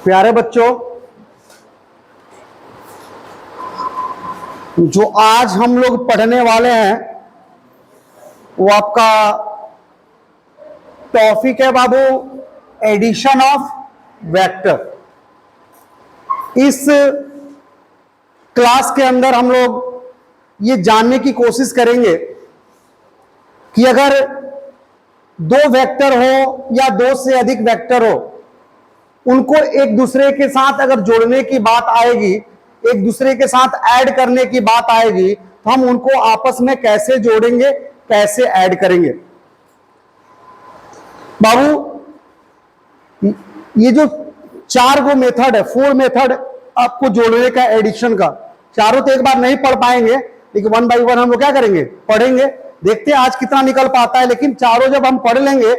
प्यारे बच्चों, जो आज हम लोग पढ़ने वाले हैं वो आपका टॉपिक है बाबू, एडिशन ऑफ वेक्टर। इस क्लास के अंदर हम लोग ये जानने की कोशिश करेंगे कि अगर दो वेक्टर हो या दो से अधिक वेक्टर हो, उनको एक दूसरे के साथ अगर जोड़ने की बात आएगी, एक दूसरे के साथ ऐड करने की बात आएगी, तो हम उनको आपस में कैसे जोड़ेंगे, कैसे ऐड करेंगे। बाबू, ये जो 4 गो मेथड है, 4 मेथड आपको जोड़ने का, एडिशन का, चारों तो एक बार नहीं पढ़ पाएंगे, लेकिन 1 बाय 1 हम लोग क्या करेंगे, पढ़ेंगे। देखते हैं आज कितना निकल पाता है, लेकिन चारों जब हम पढ़ लेंगे,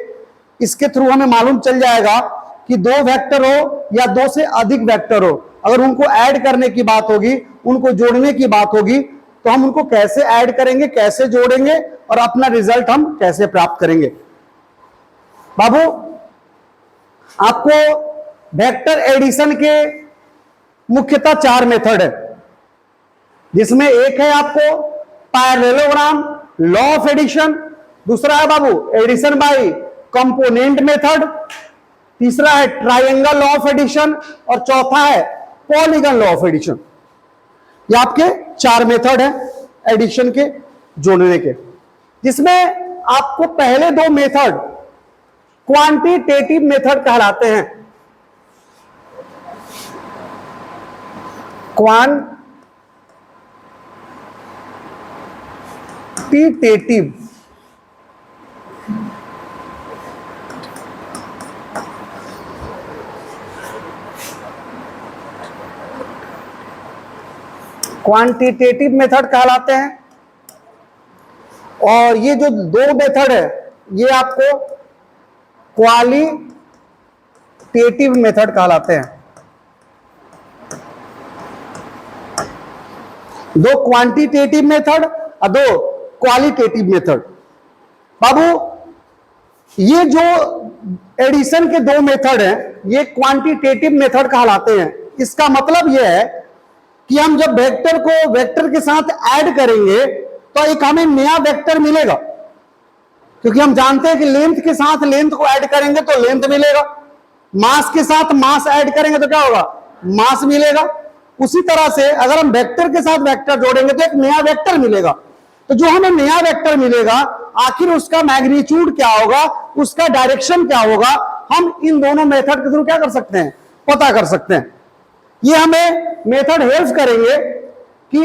इसके थ्रू हमें मालूम चल जाएगा कि दो वेक्टर हो या दो से अधिक वेक्टर हो, अगर उनको ऐड करने की बात होगी, उनको जोड़ने की बात होगी, तो हम उनको कैसे ऐड करेंगे, कैसे जोड़ेंगे और अपना रिजल्ट हम कैसे प्राप्त करेंगे। बाबू, आपको वेक्टर एडिशन के मुख्यतः 4 मेथड है, जिसमें एक है आपको पैरेललोग्राम, लॉ ऑफ एडिशन, दूसरा है बाबू एडिशन बाय कंपोनेंट मेथड, तीसरा है ट्रायंगल लॉ ऑफ एडिशन और चौथा है पॉलीगन लॉ ऑफ एडिशन। ये आपके 4 मेथड है एडिशन के, जोड़ने के, जिसमें आपको पहले 2 मेथड क्वांटिटेटिव मेथड कहलाते हैं। क्वांटिटेटिव क्वांटिटेटिव मेथड कहलाते हैं। और ये जो 2 मेथड है, ये आपको क्वालिटेटिव मेथड कहलाते हैं। 2 क्वांटिटेटिव मेथड और 2 क्वालिटेटिव मेथड। बाबू, ये जो एडिशन के 2 मेथड हैं, ये क्वांटिटेटिव मेथड कहलाते हैं। इसका मतलब यह है कि हम जब वेक्टर को वेक्टर के साथ ऐड करेंगे तो एक हमें नया वेक्टर मिलेगा, क्योंकि हम जानते हैं कि लेंथ के साथ लेंथ को ऐड करेंगे तो लेंथ मिलेगा, मास के साथ मास ऐड करेंगे तो क्या होगा, मास मिलेगा। उसी तरह से अगर हम वेक्टर के साथ वेक्टर जोड़ेंगे तो एक नया वेक्टर मिलेगा। तो जो हमें नया वेक्टर मिलेगा, आखिर उसका मैग्नीट्यूड क्या होगा, उसका डायरेक्शन क्या होगा, हम इन दोनों मेथड के थ्रू क्या कर सकते हैं, पता कर सकते हैं। ये हमें मेथड हेल्प करेंगे कि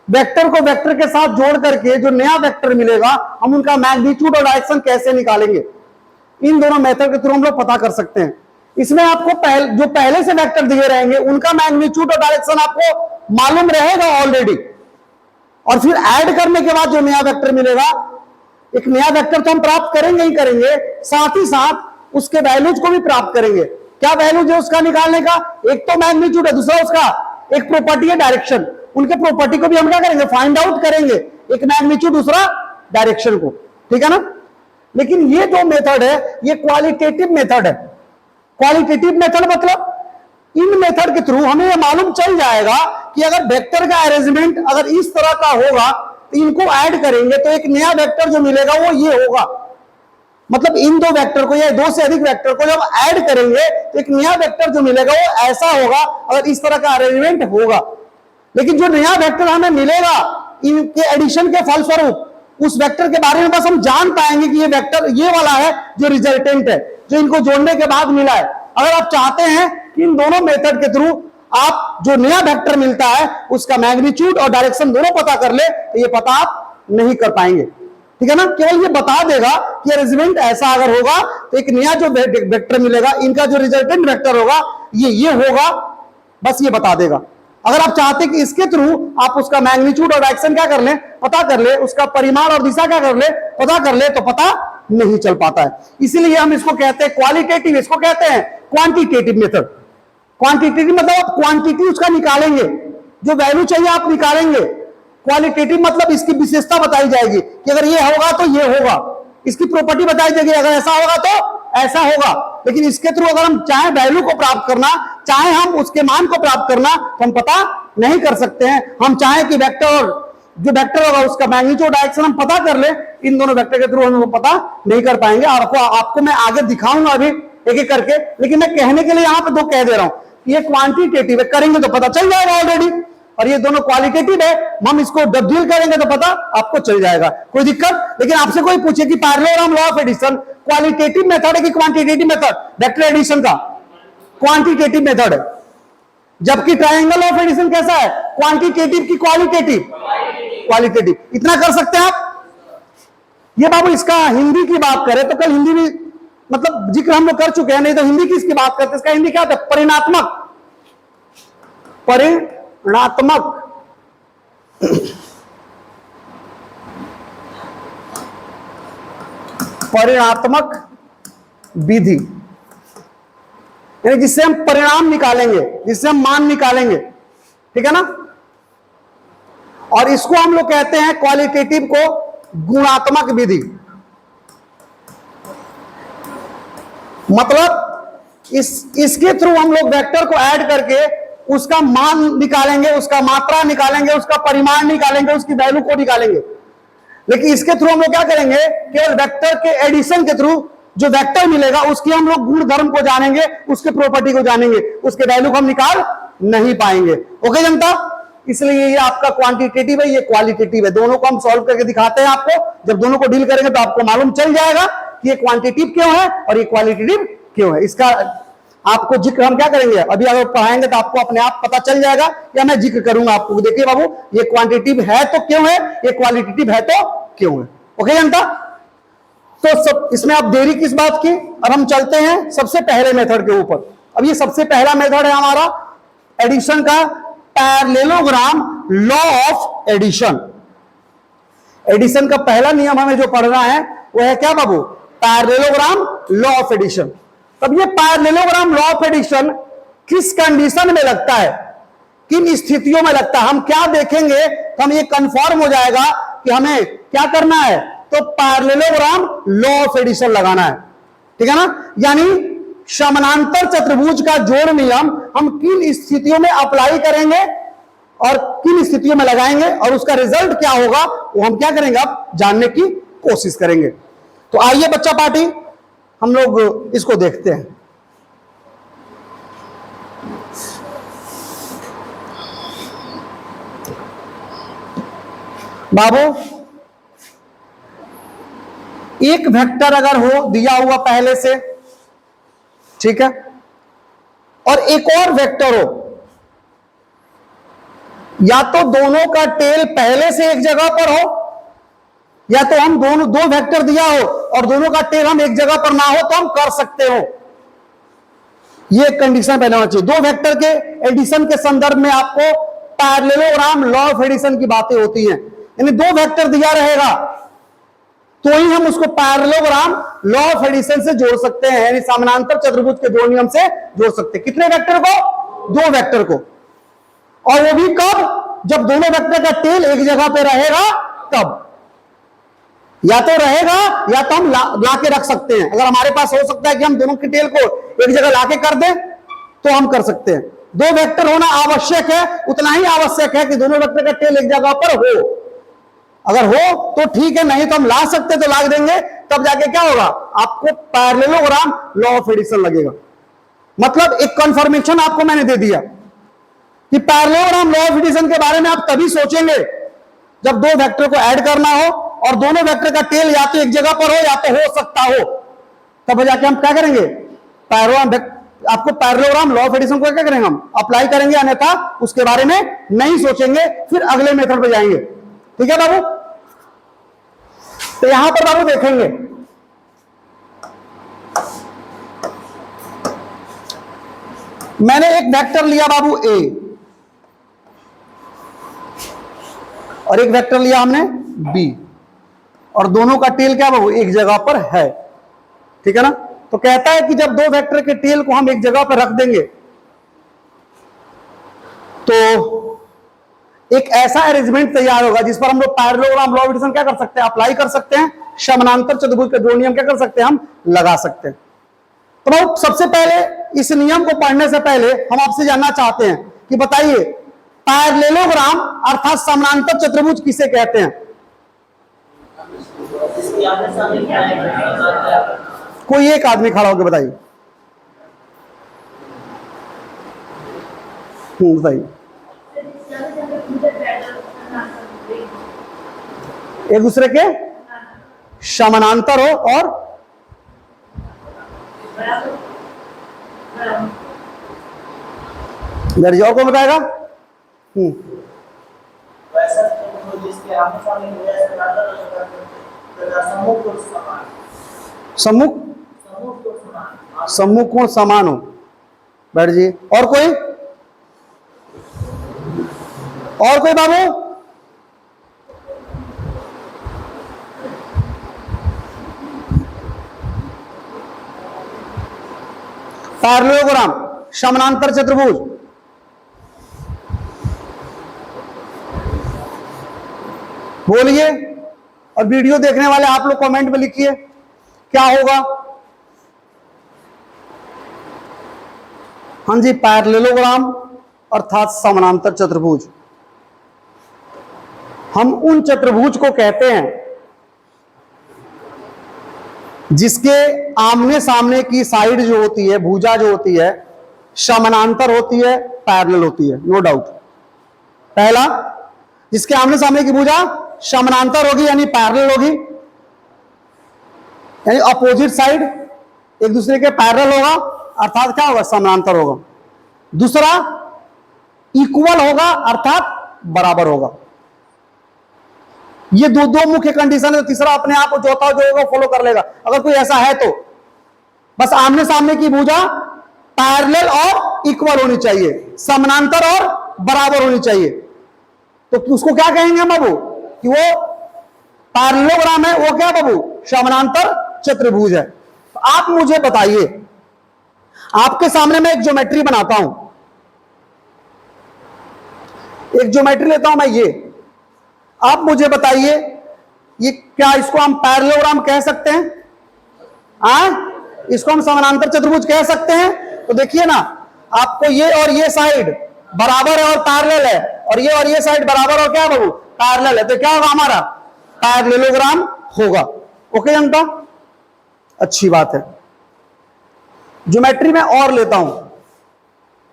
वेक्टर को वेक्टर के साथ जोड़ करके जो नया वेक्टर मिलेगा, हम उनका मैग्नीट्यूड और डायरेक्शन कैसे निकालेंगे, इन दोनों मेथड के थ्रू हम लोग पता कर सकते हैं। इसमें आपको जो पहले से वेक्टर दिए रहेंगे, उनका मैग्नीट्यूड और डायरेक्शन आपको मालूम रहेगा ऑलरेडी, और फिर ऐड करने के बाद जो नया वेक्टर मिलेगा, एक नया वेक्टर तो हम प्राप्त करेंगे ही करेंगे, साथ ही साथ उसके वैल्यूज को भी प्राप्त करेंगे। क्या वैल्यूज है उसका निकालने का, एक तो मैग्नीट्यूड है, दूसरा उसका एक प्रॉपर्टी है डायरेक्शन। उनके प्रॉपर्टी को भी हम क्या करेंगे, फाइंड आउट करेंगे, एक मैग्नीट्यूड दूसरा डायरेक्शन को, ठीक है ना। लेकिन ये जो मेथड है, ये क्वालिटेटिव मेथड है। क्वालिटेटिव मेथड मतलब इन मेथड के थ्रू हमें यह मालूम चल जाएगा कि अगर वेक्टर का अरेंजमेंट अगर इस तरह का होगा, तो इनको ऐड करेंगे तो एक नया वेक्टर जो मिलेगा वो ये होगा। मतलब इन 2 वेक्टर को या 2 से अधिक वेक्टर को जब ऐड करेंगे तो एक नया वेक्टर जो मिलेगा वो ऐसा होगा, अगर इस तरह का अरेंजमेंट होगा। लेकिन जो नया वेक्टर हमें मिलेगा इनके एडिशन के फलस्वरूप, उस वेक्टर के बारे में बस हम जान पाएंगे कि ये वेक्टर ये वाला है जो रिजल्टेंट है, जो इनको जोड़ने के बाद मिला है। अगर आप चाहते हैं कि इन दोनों मेथड के थ्रू आप जो नया वेक्टर मिलता है उसका मैग्नीट्यूड और डायरेक्शन दोनों पता कर ले, तो ये पता आप नहीं कर पाएंगे, ठीक है ना। केवल ये बता देगा कि अरेंजमेंट ऐसा अगर होगा तो एक नया जो वेक्टर मिलेगा, इनका जो रिजल्टेंट वेक्टर होगा ये होगा, बस ये बता देगा। अगर आप चाहते कि इसके थ्रू आप उसका मैग्नीट्यूड और डायरेक्शन क्या कर लें, पता कर ले, उसका परिमाण और दिशा क्या कर ले, पता कर ले, तो पता नहीं चल पाता है। इसीलिए हम इसको कहते हैं क्वालिटेटिव, इसको कहते हैं क्वांटिटेटिव मेथड। क्वांटिटेटिव मतलब आप क्वांटिटी उसका निकालेंगे, जो वैल्यू चाहिए आप निकालेंगे। क्वालिटेटिव मतलब इसकी विशेषता बताई जाएगी कि अगर ये होगा तो ये होगा, इसकी प्रॉपर्टी बताई जाएगी, अगर ऐसा होगा तो ऐसा होगा। लेकिन इसके थ्रू अगर हम चाहे वैल्यू को प्राप्त करना चाहे हम उसके मान को प्राप्त करना तो हम पता नहीं कर सकते हैं। हम चाहे कि वेक्टर, जो वेक्टर होगा उसका मैग्नीट्यूड डायरेक्शन हम पता कर ले, इन दोनों वेक्टर के थ्रू हम वो पता नहीं कर पाएंगे। आपको मैं आगे दिखाऊंगा अभी एक एक करके, लेकिन मैं कहने के लिए यहां पे दो कह दे रहा हूं। ये क्वांटिटेटिव है, करेंगे तो पता चल जाएगा ऑलरेडी, और ये दोनों क्वालिटेटिव है, हम इसको डील करेंगे तो पता आपको चल जाएगा, कोई दिक्कत। लेकिन आपसे कोई पूछे कि parallelogram law of addition qualitative method है कि क्वांटिटेटिव मेथड, वेक्टर एडिशन का क्वांटिटेटिव मेथड है, जबकि ट्रायंगल ऑफ एडिशन कैसा है, क्वांटिटेटिव की क्वालिटेटिव, क्वालिटेटिव। इतना कर सकते हैं आप। ये बाबू इसका हिंदी की बात करें तो कल हिंदी में मतलब जिक्र हम लोग कर चुके हैं, नहीं तो हिंदी की इसकी बात करते हैं। इसका हिंदी क्या होता है, परिणात्मक, परिणात्मक परिणात्मक विधि, यानी जिससे हम परिणाम निकालेंगे, जिससे हम मान निकालेंगे, ठीक है ना। और इसको हम लोग कहते हैं क्वालिटेटिव को गुणात्मक विधि। मतलब इसके थ्रू हम लोग वेक्टर को ऐड करके उसका मान निकालेंगे, उसका मात्रा निकालेंगे, उसका परिमाण निकालेंगे, उसकी वैल्यू को निकालेंगे। लेकिन इसके थ्रू हम लोग क्या करेंगे, केवल वेक्टर के एडिशन के थ्रू जो वेक्टर मिलेगा उसकी हम लोग गुण धर्म को जानेंगे, उसके प्रॉपर्टी को जानेंगे, उसके वैल्यू को हम निकाल नहीं पाएंगे। ओके जनता, इसलिए ये आपका क्वांटिटेटिव है, ये क्वालिटेटिव है, दोनों को हम सॉल्व करके दिखाते हैं आपको। जब दोनों को डील करेंगे तो आपको मालूम चल जाएगा कि ये क्वांटिटेटिव क्यों है और ये क्वालिटेटिव क्यों है। इसका आपको जिक्र हम क्या करेंगे, अभी अगर पढ़ाएंगे तो आपको अपने आप पता चल जाएगा, या मैं जिक्र करूंगा आपको। देखिए बाबू, ये क्वांटिटेटिव है तो क्यों है, ये क्वालिटेटिव है तो क्यों है। ओके जनता, तो सब इसमें आप देरी किस बात की। अब हम चलते हैं सबसे पहले मेथड के ऊपर। अब ये सबसे पहला मेथड है हमारा एडिशन का, parallelogram law of addition. Addition का पहला नियम हमें जो पढ़ना है वो है क्या बाबू, पैरेललोग्राम लॉ ऑफ एडिशन। तब ये पैरेललोग्राम लॉ ऑफ एडिशन किस कंडीशन में लगता है, किन स्थितियों में लगता है, हम क्या देखेंगे तो हम ये कंफर्म हो जाएगा कि हमें क्या करना है, तो पैरेललोग्राम लॉ ऑफ एडिशन लगाना है, ठीक है ना। यानी समानांतर चतुर्भुज का जोड़ नियम हम किन स्थितियों में अप्लाई करेंगे और किन स्थितियों में लगाएंगे, और उसका रिजल्ट क्या होगा वो हम क्या करेंगे अब जानने की कोशिश करेंगे। तो आइए बच्चा पार्टी हम लोग इसको देखते हैं। बाबू, एक वेक्टर अगर हो दिया हुआ पहले से, ठीक है, और एक और वेक्टर हो, या तो दोनों का टेल पहले से एक जगह पर हो, या तो हम दो वेक्टर दिया हो और दोनों का टेल हम एक जगह पर ना हो तो हम कर सकते हो। ये कंडीशन पहले होना चाहिए। दो वेक्टर के एडिशन के संदर्भ में आपको पैरेललोग्राम लॉ ऑफ एडिशन की बातें होती हैं, यानी दो वेक्टर दिया रहेगा तो ही हम उसको पैरेललोग्राम लॉ ऑफ एडिशन से जोड़ सकते हैं, यानी समानांतर चतुर्भुज के दो नियम से जोड़ सकते हैं। कितने वेक्टर को, दो वेक्टर को, और वो भी कब, जब दोनों वेक्टर का टेल एक जगह पे रहेगा तब। या तो रहेगा या तो हम ला के रख सकते हैं। अगर हमारे पास हो सकता है कि हम दोनों के टेल को एक जगह लाके कर दें तो हम कर सकते हैं। दो वेक्टर होना आवश्यक है, उतना ही आवश्यक है कि दोनों वेक्टर का टेल एक जगह पर हो। अगर हो तो ठीक है, नहीं तो हम ला सकते तो ला देंगे, तब जाके क्या होगा, आपको पैरेललोग्राम लॉ ऑफ एडिशन लगेगा। मतलब एक कंफर्मेशन आपको मैंने दे दिया कि पैरेललोग्राम लॉ ऑफ एडिशन के बारे में आप तभी सोचेंगे जब दो वेक्टर को ऐड करना हो और दोनों वेक्टर का टेल या तो एक जगह पर हो या तो हो सकता हो, तब जाके हम क्या करेंगे, आपको पैरेललोग्राम लॉ ऑफ एडिशन को क्या करेंगे, हम अप्लाई करेंगे, अन्यथा उसके बारे में नहीं सोचेंगे, फिर अगले मेथड पे जाएंगे। ठीक है बाबू, तो यहां पर बाबू देखेंगे मैंने एक वेक्टर लिया बाबू ए और एक वेक्टर लिया हमने बी, और दोनों का टेल क्या बाबू एक जगह पर है, ठीक है ना। तो कहता है कि जब दो वेक्टर के टेल को हम एक जगह पर रख देंगे तो एक ऐसा अरेंजमेंट तैयार होगा जिस पर हम लोग पैरेललोग्राम लॉ ऑफ एडिशन क्या कर सकते हैं, अप्लाई कर सकते हैं, समानांतर चतुर्भुज के दो नियम क्या कर सकते हैं, हम लगा सकते हैं। तो सबसे पहले इस नियम को पढ़ने से पहले हम आपसे जानना चाहते हैं कि बताइए पैरेललोग्राम अर्थात समानांतर चतुर्भुज किसे कहते हैं? कोई एक आदमी खड़ा होकर बताइए। बताइए। एक दूसरे के समानांतर हो और और कौन बताएगा? सम्मुख कोण समान हो। बैठ जी। और कोई बाबू? पैरेललोग्राम समानांतर चतुर्भुज। बोलिए। और वीडियो देखने वाले आप लोग कमेंट में लिखिए क्या होगा। हाँ जी, पैरेललोग्राम अर्थात समानांतर चतुर्भुज। हम उन चतुर्भुज को कहते हैं जिसके आमने सामने की साइड जो होती है, भुजा जो होती है, समानांतर होती है, पैरेलल होती है, नो डाउट। पहला, जिसके आमने सामने की भुजा समानांतर होगी यानी पैरेलल होगी, यानी अपोजिट साइड एक दूसरे के पैरेलल होगा, अर्थात क्या होगा? समानांतर होगा। दूसरा, इक्वल होगा अर्थात बराबर होगा। ये दो मुख्य कंडीशन है। तीसरा अपने आप चौथा जो होगा फॉलो कर लेगा। अगर कोई ऐसा है तो बस आमने सामने की भुजा पैरेलल और इक्वल होनी चाहिए, समानांतर और बराबर होनी चाहिए। तो उसको क्या कहेंगे हम बाबू? कि वो पैरेललोग्राम है। वो क्या बाबू? समानांतर चतुर्भुज है। तो आप मुझे बताइए, आपके सामने मैं एक ज्योमेट्री बनाता हूं, एक ज्योमेट्री लेता हूं मैं ये। आप मुझे बताइए ये क्या इसको हम पैरेललोग्राम कह सकते हैं? इसको हम समानांतर चतुर्भुज कह सकते हैं? तो देखिए ना, आपको ये और ये साइड बराबर है और पैरेलल है, और ये साइड बराबर और क्या बाबू? पैरेलल है। तो क्या होगा? हमारा पैरेललोग्राम होगा। ओके जनता, अच्छी बात है। ज्योमेट्री में और लेता हूं,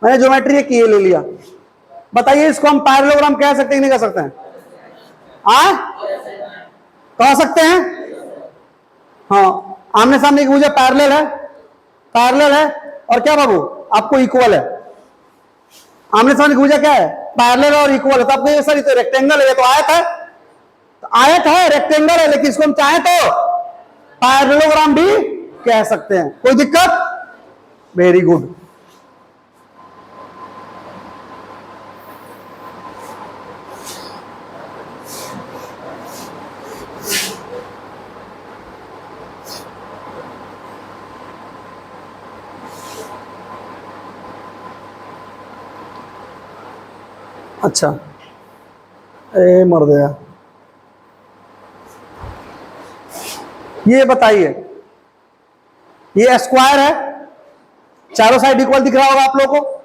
मैंने ज्योमेट्री एक ये ले लिया। बताइए इसको हम पैरेललोग्राम कह सकते हैं कि नहीं कह सकते हैं? कह सकते हैं। हाँ, आमने सामने की भुजा पैरेलल है और क्या बाबू? आपको इक्वल है। आमने सामने की भुजा क्या है? पैरेलल और इक्वल है। तो आपको ये सर तो रेक्टेंगल है, ये तो आयत है। तो आयत है, रेक्टेंगल है, लेकिन इसको हम चाहें तो पैरेललोग्राम भी कह सकते हैं। कोई दिक्कत? Very good. अच्छा, ए मर गया। ये बताइए, ये स्क्वायर है, चारों साइड इक्वल दिख रहा होगा आप लोगों को।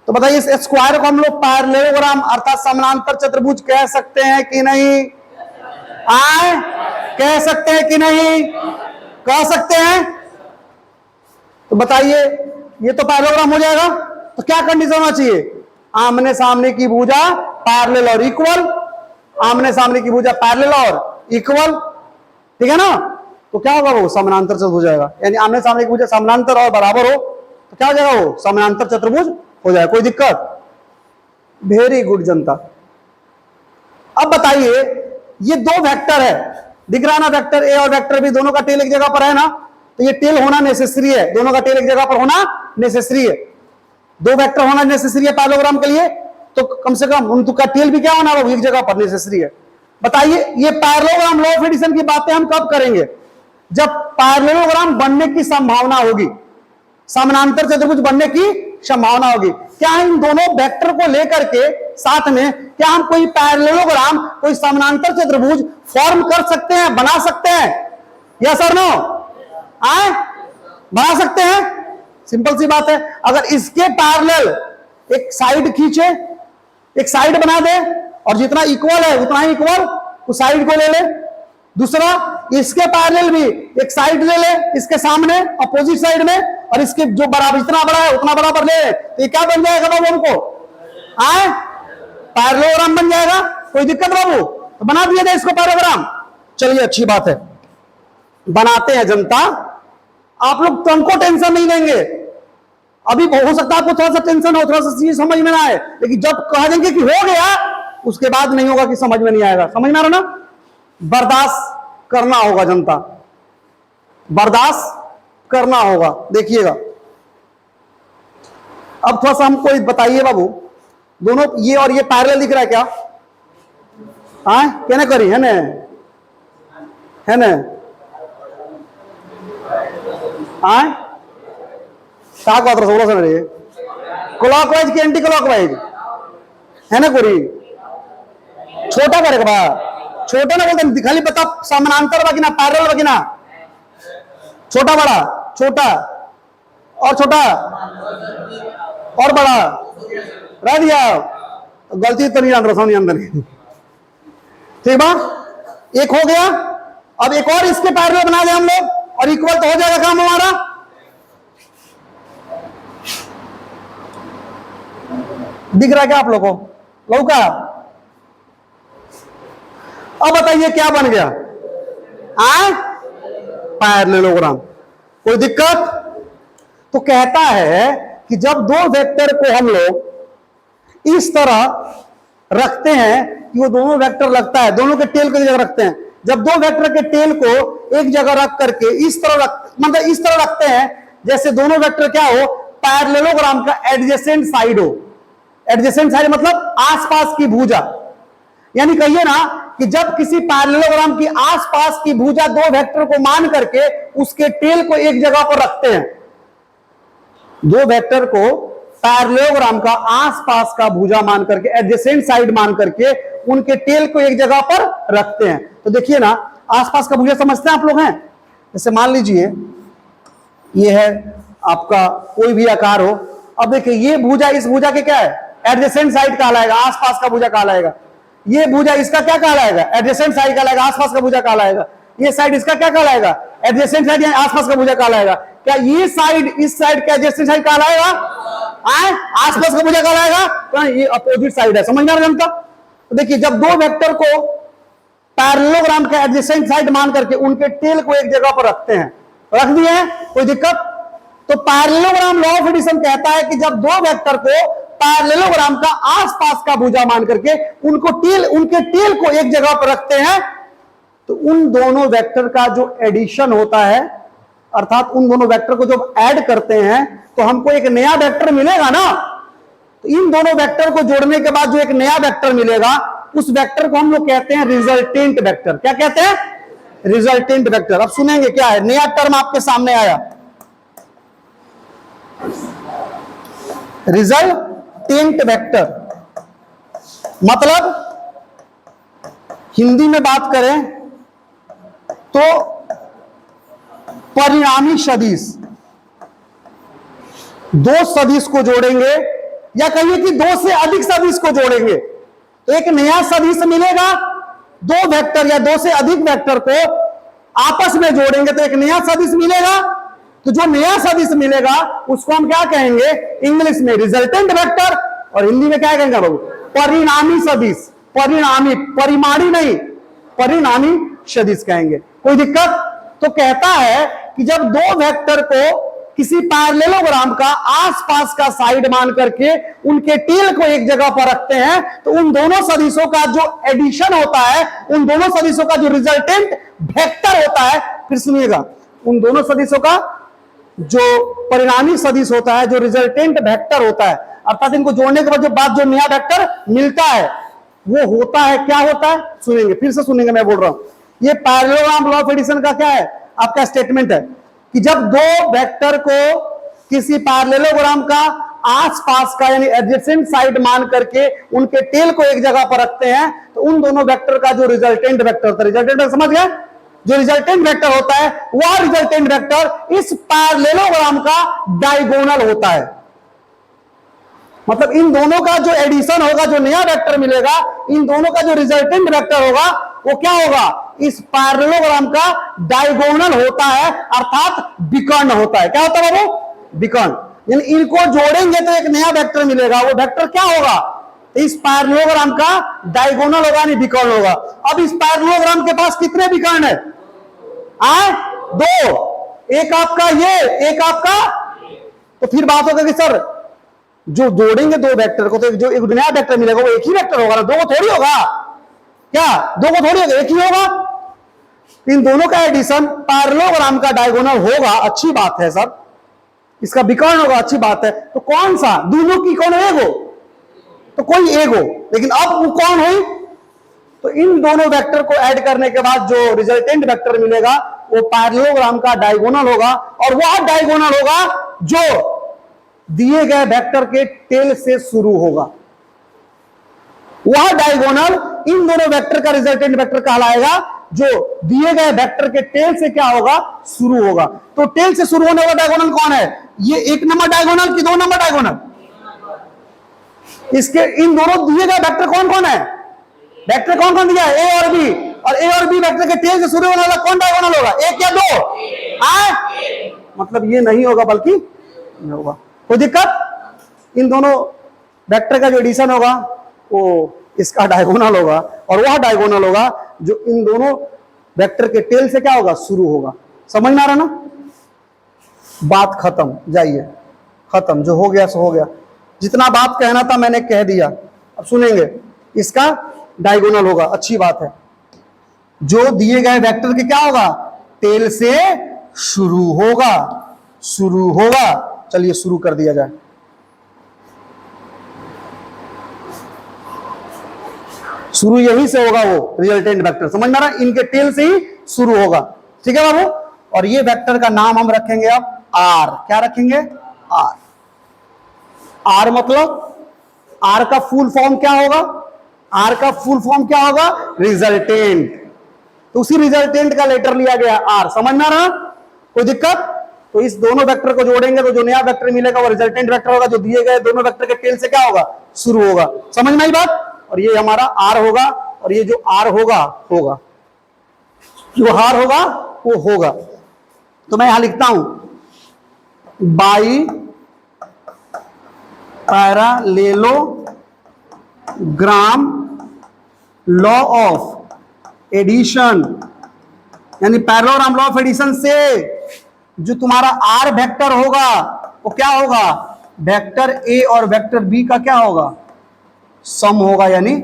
तो बताइए इस स्क्वायर को हम लोग पैरेललोग्राम अर्थात समानांतर चतुर्भुज कह सकते हैं कि नहीं? कह सकते हैं कि नहीं? कह सकते हैं। तो बताइए ये तो पैरेललोग्राम हो जाएगा। तो क्या कंडीशन होना चाहिए? आमने सामने की भुजा पैरेलल और इक्वल, आमने सामने की भुजा पैरेलल और इक्वल, ठीक है ना? तो क्या होगा? वो समानांतर चतुर्भुज हो जाएगा। यानी आमने सामने की भुजा समानांतर और बराबर हो तो क्या हो जाएगा? वो समानांतर चतुर्भुज हो जाएगा। कोई दिक्कत? वेरी गुड जनता। अब बताइए ये दो वेक्टर है, दिख रहा ना? वेक्टर ए और वेक्टर बी, दोनों का टेल एक जगह पर है ना? तो ये टेल होना नेसेसरी है, दोनों का टेल एक जगह पर होना नेसेसरी है। दो वेक्टर होना नेसेसरी है पैरेललोग्राम के लिए, तो कम से कम उनका टेल भी क्या होना? वो एक जगह पर नेसेसरी है। बताइए ये पैरेललोग्राम लॉ ऑफ एडिशन की बातें हम कब करेंगे? जब पैरेललोग्राम बनने की संभावना होगी, समानांतर चतुर्भुज बनने की संभावना होगी। क्या इन दोनों वेक्टर को लेकर के साथ में क्या हम कोई पैरेललोग्राम, कोई समानांतर चतुर्भुज फॉर्म कर सकते हैं, बना सकते हैं? यस और नो? बना सकते हैं। सिंपल सी बात है। अगर इसके पैरेलल एक साइड खींचे, एक साइड बना दे और जितना इक्वल है उतना ही इक्वल उस साइड को ले ले। दूसरा, इसके पैरेलल भी एक साइड ले ले इसके सामने अपोजिट साइड में, और इसके जो बराबर जितना बड़ा है उतना बराबर ले ले, तो ये क्या बन जाएगा बाबू हमको? आए पैरेललोग्राम बन जाएगा। कोई दिक्कत बाबू? तो बना दिया जाए इसको पैरेललोग्राम। चलिए अच्छी बात है, बनाते हैं जनता। आप लोग तुमको टेंशन नहीं देंगे, अभी हो सकता है आपको थोड़ा सा टेंशन हो, थोड़ा सा चीज समझ में ना आए, लेकिन जब कह देंगे कि हो गया उसके बाद नहीं होगा कि समझ में नहीं आएगा। समझ में आ रहा ना? बर्दाश्त करना होगा जनता, बर्दाश्त करना होगा। देखिएगा अब थोड़ा सा हमको बताइए बाबू, दोनों ये और ये पैरेलल दिख रहा है क्या? हाँ क्या ना करी है ना, है ना? हाँ क्या कहते सोलह से मेरे क्लॉकवाइज की एंटी क्लॉकवाइज है ना? कोरी छोटा करेगा बा, छोटा ना बोलते खाली बता समानांतर बाकी ना पैरेलल बाकी ना, छोटा बड़ा, छोटा और छोटा और बड़ा रह दिया। गलती तो नहीं जान रहा, नहीं अंदर ठीक बा। एक हो गया, अब एक और इसके पैरेलल बना दे हम लोग और इक्वल तो हो जाएगा काम हमारा। दिख रहा है क्या आप लोगों को? लौका? अब बताइए क्या बन गया? पैरेललोग्राम। कोई दिक्कत? तो कहता है कि जब दो वेक्टर को हम लोग इस तरह रखते हैं कि वो दोनों वेक्टर लगता है, दोनों के टेल को एक जगह रखते हैं। जब दो वेक्टर के टेल को एक जगह रख करके इस तरह मतलब इस तरह रखते हैं जैसे दोनों वेक्टर क्या हो, पैरेललोग्राम का एडजेसेंट साइड हो। एडजेसेंट साइड मतलब आसपास की भुजा, यानी कहिए ना कि जब किसी पैरेललोग्राम की आसपास की भुजा दो वेक्टर को मान करके उसके टेल को एक जगह पर रखते हैं, दो वेक्टर को पैरेललोग्राम का आसपास का भुजा मान करके एडजेसेंट साइड मान करके उनके टेल को एक जगह पर रखते हैं। तो देखिए ना, आसपास का भुजा समझते हैं आप लोग हैं? जैसे मान लीजिए ये है आपका कोई भी आकार हो, अब देखिए ये भुजा इस भुजा के क्या है? एडजेसेंट साइड कहलाएगा, आसपास का भुजा कहलाएगा। ये भुजा इसका क्या कहलाएगा? एडजेसेंट साइड कहलाएगा, आसपास का भुजा कहलाएगा। ये साइड इसका क्या कहलाएगा? एडजेसेंट साइड या आसपास का भुजा कहलाएगा। क्या ये साइड इस साइड का एडजेसेंट साइड कहलाएगा? आसपास का भुजा कहलाएगा? तो ये अपोजिट साइड है। समझ में आ रहा है? तो देखिए जब दो वेक्टर को पैरेललोग्राम का एडजेसेंट साइड मान करके उनके टेल को एक जगह पर रखते हैं, रख दिए हैं, कोई दिक्कत? तो पैरेललोग्राम लॉ ऑफ एडिशन कहता है कि जब दो वेक्टर को पैरेललोग्राम का आसपास का भुजा मान करके उनके टेल को एक जगह पर रखते हैं, तो उन दोनों वेक्टर का जो एडिशन होता है, अर्थात उन दोनों वेक्टर को जब ऐड करते हैं तो हमको एक नया वेक्टर मिलेगा ना। तो इन दोनों वेक्टर को जोड़ने के बाद जो एक नया वेक्टर मिलेगा उस वेक्टर को हम लोग कहते हैं रिजल्टेंट वेक्टर। क्या कहते हैं? Resultant vector. अब सुनेंगे क्या है, नया टर्म आपके सामने आया, रिजल्टेंट वेक्टर। मतलब हिंदी में बात करें तो परिणामी सदिश, दो सदिश को जोड़ेंगे या कहिए कि दो से अधिक सदिश को जोड़ेंगे तो एक नया सदिश मिलेगा। दो वेक्टर या दो से अधिक वेक्टर को आपस में जोड़ेंगे तो एक नया सदिश मिलेगा। तो जो नया सदिश मिलेगा उसको हम क्या कहेंगे? इंग्लिश में रिजल्टेंट वेक्टर, और हिंदी में क्या कहेंगे बाबू? परिणामी सदिश। परिणामी, परिमाणी नहीं, परिणामी सदिश कहेंगे। कोई दिक्कत? तो कहता है कि जब दो वेक्टर को किसी पैरेललोग्राम का आसपास का साइड मान करके उनके टेल को एक जगह पर रखते हैं तो उन दोनों सदिशों का जो एडिशन होता है, उन दोनों सदिशों का जो रिजल्टेंट वेक्टर होता है, फिर सुनिएगा, उन दोनों सदिशों का जो परिणामी सदिश होता है, जो रिजल्टेंट वेक्टर होता है, अर्थात इनको जोड़ने के बाद जो नया वेक्टर मिलता है वो होता है, क्या होता है? सुनेंगे, फिर से सुनेंगे, मैं बोल रहा हूं। ये पैरेललोग्राम लॉ ऑफ एडिशन का क्या है? आपका स्टेटमेंट है कि जब दो वेक्टर को किसी पैरेललोग्राम का आसपास का यानी एडजेसेंट साइड मान करके उनके टेल को एक जगह पर रखते हैं तो उन दोनों वेक्टर का जो रिजल्टेंट वेक्टर होता है, रिजल्टेंट समझ गए? जो रिजल्टेंट वेक्टर होता है वह रिजल्टेंट वेक्टर इस पैरेललोग्राम का डायगोनल होता है। मतलब इन दोनों का जो एडिशन होगा, जो नया वेक्टर मिलेगा, इन दोनों का जो रिजल्टेंट वेक्टर होगा वो क्या होगा, इस पैरेललोग्राम का डायगोनल होता है, अर्थात विकर्ण होता है। क्या होता है बाबू? विकर्ण। यानी इनको जोड़ेंगे तो एक नया वेक्टर मिलेगा, वो वेक्टर क्या होगा, इस पैरेललोग्राम का डायगोनल होगा, यानी विकर्ण होगा। अब इस पैरेललोग्राम के पास कितने विकर्ण है? दो, एक आपका ये, एक आपका, तो फिर बात होगा कि सर जो जोड़ेंगे दो वेक्टर को तो जो एक नया वेक्टर मिलेगा वो एक ही वेक्टर होगा ना, दो को थोड़ी होगा। क्या दो को थोड़ी होगा, एक ही होगा। इन दोनों का एडिशन पैरेललोग्राम का डायगोनल होगा, अच्छी बात है सर। इसका विकर्ण होगा, अच्छी बात है। तो कौन सा, दोनों की कौन एक हो, तो कोई एक हो, लेकिन अब वो कौन हुई, तो इन दोनों वेक्टर को ऐड करने के बाद जो रिजल्टेंट वेक्टर मिलेगा वो पैरेललोग्राम का डायगोनल होगा, और वह डायगोनल होगा जो दिए गए वेक्टर के टेल से शुरू होगा। वह डायगोनल इन दोनों वेक्टर का रिजल्टेंट वेक्टर कहलाएगा जो दिए गए वेक्टर के टेल से क्या होगा, शुरू होगा। तो टेल से शुरू होने वाला डायगोनल कौन है, ये एक नंबर डायगोनल कि दो नंबर डायगोनल? इसके इन दोनों दिए गए वेक्टर कौन कौन है, वेक्टर कौन कौन दिया है, ए और बी, और ए और बी वेक्टर के टेल से शुरू होने वाला कौन डायगोनल होगा, एक या दो? मतलब ये नहीं होगा बल्कि नहीं होगा। कोई दिक्कत? इन दोनों वेक्टर का जो एडिशन होगा वो इसका डायगोनल होगा, और वह डायगोनल होगा जो इन दोनों वेक्टर के टेल से क्या होगा, शुरू होगा। समझ में आ रहा ना? बात खत्म, जाइए खत्म, जो हो गया सो हो गया। जितना बात कहना था मैंने कह दिया। अब सुनेंगे, इसका डायगोनल होगा, अच्छी बात है। जो दिए गए वेक्टर के क्या होगा, टेल से शुरू होगा, शुरू होगा। चलिए शुरू कर दिया जाए। शुरू यहीं से होगा, वो रिजल्टेंट वेक्टर, समझ में आ रहा है? इनके टेल से ही शुरू होगा, ठीक है बाबू। और ये वेक्टर का नाम हम रखेंगे अब आर। क्या रखेंगे? आर। आर मतलब आर का फुल फॉर्म क्या होगा, आर का फुल फॉर्म क्या होगा, रिजल्टेंट। तो उसी रिजल्टेंट का लेटर लिया गया आर। समझ में आ रहा? कोई दिक्कत? तो इस दोनों वेक्टर को जोड़ेंगे तो जो नया वेक्टर मिलेगा वो रिजल्टेंट वेक्टर होगा, जो दिए गए दोनों वेक्टर के टेल से क्या होगा, शुरू होगा। समझ में आई बात? और ये हमारा आर होगा, और ये जो आर होगा होगा, जो आर होगा वो होगा। तो मैं यहां लिखता हूं by parallelogram law of addition, यानी पैरेललोग्राम लॉ ऑफ एडिशन से जो तुम्हारा आर वेक्टर होगा वो क्या होगा, वेक्टर ए और वेक्टर बी का क्या होगा, सम होगा, यानी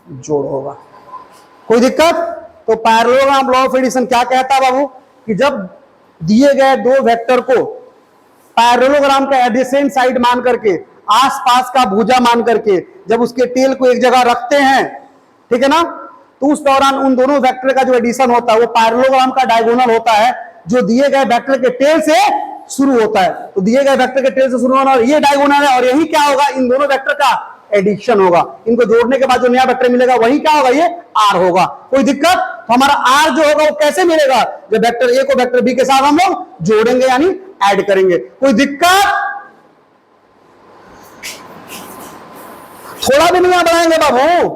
जोड़ होगा। कोई दिक्कत? तो पैरेललोग्राम लॉ ऑफ एडिशन क्या कहता है बाबू, कि जब दिए गए दो वेक्टर को पैरेललोग्राम का एडजेसेंट साइड मान करके, आसपास का भुजा मान करके, जब उसके टेल को एक जगह रखते हैं, ठीक है ना, तो उस दौरान उन दोनों वेक्टर का जो एडिशन होता है वो पैरेललोग्राम का डायगोनल होता है, जो दिए गए वेक्टर के टेल से शुरू होता है। तो दिए गए वेक्टर के टेल से शुरू होना, ये डायगोनल है, और यही क्या होगा, इन दोनों वेक्टर का एडिशन होगा। इनको जोड़ने के बाद जो नया वेक्टर मिलेगा वही क्या होगा, ये आर होगा। कोई दिक्कत? तो हमारा आर जो होगा वो कैसे मिलेगा, जब वेक्टर ए को वेक्टर बी के साथ हम लोग जोड़ेंगे, यानी ऐड करेंगे। कोई दिक्कत? थोड़ा भी नहीं बढ़ाएंगे बाबू,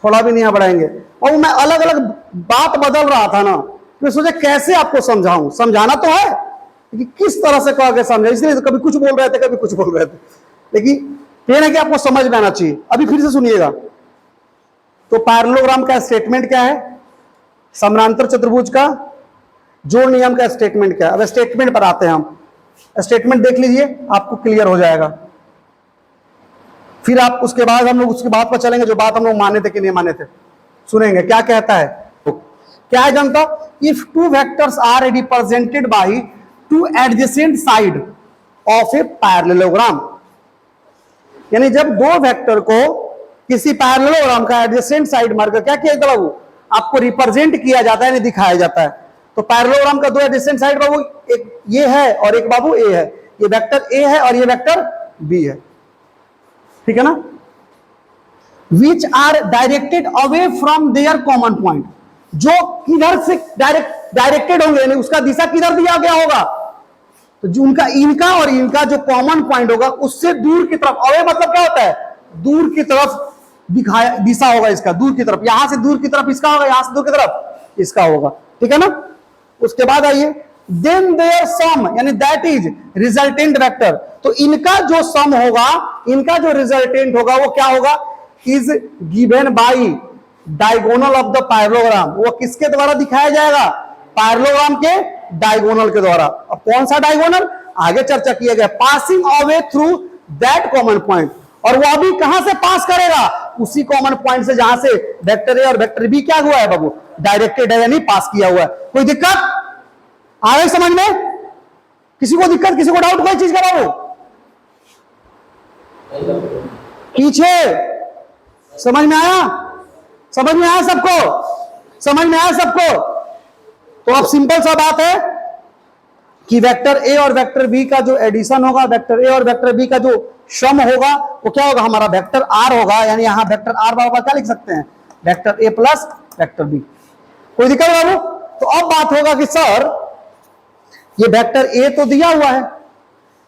थोड़ा भी नहीं बढ़ाएंगे। और मैं अलग अलग बात बदल रहा था ना, मैं सोचा कैसे आपको समझाऊं, समझाना तो है कि किस तरह से कह के समझा, इसलिए तो कभी कुछ बोल रहे थे कभी कुछ बोल रहे थे, लेकिन ये ना कि आपको समझ में आना चाहिए। अभी फिर से सुनिएगा। तो पैरेललोग्राम का स्टेटमेंट क्या है, समानांतर चतुर्भुज का जोड़ नियम का स्टेटमेंट क्या है। अब स्टेटमेंट पर आते हैं हम। स्टेटमेंट देख लीजिए, आपको क्लियर हो जाएगा। फिर आप उसके बाद हम लोग उसकी बात पर चलेंगे, जो बात हम लोग माने थे कि नहीं माने थे, सुनेंगे क्या कहता है। क्या है जनता, if two vectors are represented by two adjacent side of a parallelogram, यानी जब दो वेक्टर को किसी पैरेललोग्राम का एडजेसेंट साइड मारकर क्या किया जाता है, वो आपको रिप्रेजेंट किया जाता है, यानी दिखाया जाता है। तो पैरेललोग्राम का दो एडजेसेंट साइड बाबू, एक ये है और एक बाबू ए है, ये वेक्टर ए है और ये वेक्टर बी है, ठीक है ना, which are directed away from their common point, जो किधर से डायरेक्टेड होंगे, यानी उसका दिशा किधर दिया गया होगा, तो जो उनका इनका और इनका जो कॉमन पॉइंट होगा उससे दूर की तरफ, अवे मतलब क्या होता है, दूर की तरफ दिखाया दिशा होगा इसका, दूर की तरफ, यहां से दूर की तरफ इसका होगा, यहां से दूर की तरफ इसका होगा, ठीक है ना। उसके बाद आइए, देन देयर सम, यानी दैट इज रिजल्टेंट वेक्टर, तो इनका जो सम होगा, इनका जो रिजल्टेंट होगा वो क्या होगा, is given by diagonal of the parallelogram, वो किसके द्वारा दिखाया जाएगा, पैरेललोग्राम के डायगोनल के द्वारा। अब कौन सा डायगोनल, आगे चर्चा किया गया, passing away through that common point, और वो अभी कहां से पास करेगा, उसी कॉमन पॉइंट से जहां से वेक्टर ए और वेक्टर बी क्या हुआ है बाबू, डायरेक्टेड है, यानी पास किया हुआ है। कोई दिक्कत आ रही समझ में, किसी को दिक्कत, किसी को डाउट कोई चीज का बाबू, पीछे समझ में आया, समझ में आया सबको, समझ में आया सबको। तो अब सिंपल सा बात है कि वेक्टर ए और वेक्टर बी का जो एडिशन होगा, वेक्टर ए और वेक्टर बी का जो सम होगा वो क्या होगा, हमारा वेक्टर आर होगा, यानी यहां वेक्टर आर बराबर क्या लिख सकते हैं, vector A plus vector B. कोई दिक्कत बाबू। तो अब बात होगा कि सर ये वेक्टर ए तो दिया हुआ है,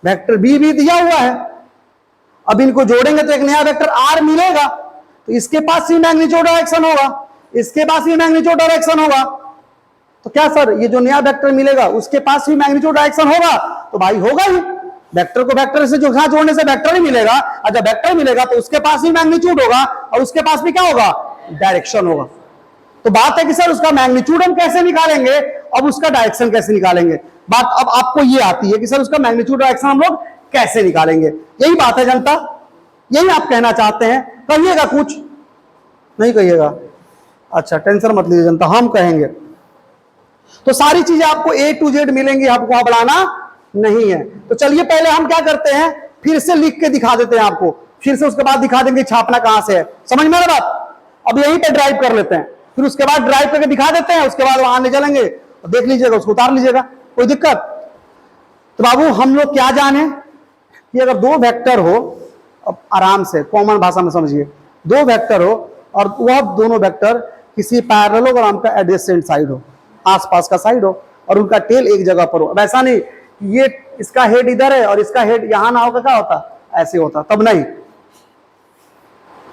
वेक्टर बी भी दिया हुआ है, अब इनको जोड़ेंगे तो एक नया वेक्टर आर मिलेगा, तो इसके पास ही मैग्नीट्यूड डायरेक्शन होगा, इसके पास ही मैग्नीट्यूड डायरेक्शन होगा, तो क्या सर ये जो नया वेक्टर मिलेगा उसके पास भी मैग्नीट्यूड डायरेक्शन होगा, तो भाई होगा ही, वेक्टर को वेक्टर से जो जोड़ने से वेक्टर ही मिलेगा, और जब वेक्टर मिलेगा तो उसके पास भी मैग्नीट्यूड होगा और उसके पास भी क्या होगा, डायरेक्शन होगा। तो बात है कि सर उसका मैग्नीट्यूड हम कैसे निकालेंगे, अब उसका डायरेक्शन कैसे निकालेंगे, बात अब आपको ये आती है कि सर उसका मैग्नीट्यूड डायरेक्शन हम लोग कैसे निकालेंगे, यही बात है जनता, यही आप कहना चाहते हैं, कहिएगा कुछ नहीं कहिएगा, अच्छा टेंशन मत लीजिए जनता, हम कहेंगे। तो सारी चीजें आपको ए टू जेड मिलेंगी, आपको वहां बढ़ाना नहीं है। तो चलिए पहले हम क्या करते हैं, फिर से लिख के दिखा देते हैं आपको, फिर से उसके बाद दिखा देंगे छापना कहां से है, समझ में आ रहा बात। अब यहीं पे ड्राइव कर लेते हैं, फिर उसके बाद ड्राइव करके दिखा देते हैं, उसके बाद वहां ले चलेंगे, देख लीजिएगा, उसको उतार लीजिएगा, कोई दिक्कत। तो बाबू हम लोग क्या जाने कि अगर दो वेक्टर हो, अब आराम से कॉमन भाषा में समझिए, दो वेक्टर हो और वह दोनों वेक्टर किसी पैरेललोग्राम का एडजेसेंट साइड हो, आसपास का साइड हो, और उनका टेल एक जगह पर हो। अब ऐसा नहीं ये इसका हेड इधर है और इसका हेड यहां ना होगा, क्या होता, ऐसे होता, तब नहीं।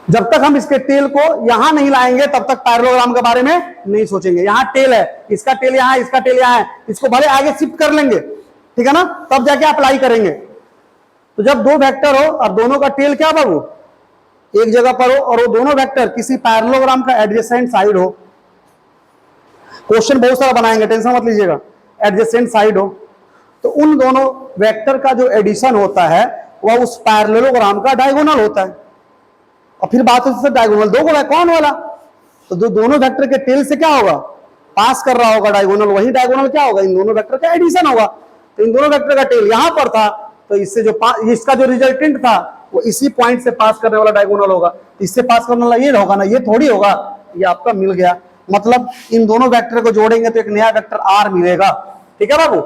जब तक हम इसके टेल को यहां नहीं लाएंगे तब तक पैरेललोग्राम के बारे में नहीं सोचेंगे। यहां टेल है, इसका टेल यहां है, इसका टेल यहां है, इसको भले आगे शिफ्ट कर लेंगे, ठीक है ना, तब जाके अप्लाई करेंगे। तो जब दो वेक्टर हो और दोनों का टेल क्या बाबू एक जगह पर हो, और वो दोनों वेक्टर किसी पैरेललोग्राम का एडजेसेंट साइड हो, क्वेश्चन बहुत सारा बनाएंगे, टेंशन मत लीजिएगा, एडजेसेंट साइड हो, तो उन दोनों वेक्टर का जो एडिशन होता है वह उस पैरेललोग्राम का डायगोनल होता है। और फिर बात होती है डायगोनल दो गुना कौन वाला, तो दोनों वेक्टर के टेल से क्या होगा, पास कर रहा होगा डायगोनल, वही डायगोनल क्या होगा, इन दोनों वेक्टर का एडिशन होगा। तो इन दोनों वेक्टर का टेल यहां पर था, तो इससे जो इसका जो रिजल्टेंट था वो इसी पॉइंट से पास करने वाला डायगोनल होगा, इससे पास करने वाला ये होगा ना, ये थोड़ी होगा, ये आपका मिल गया। मतलब इन दोनों वेक्टर को जोड़ेंगे तो एक नया वेक्टर आर मिलेगा, ठीक है बाबू,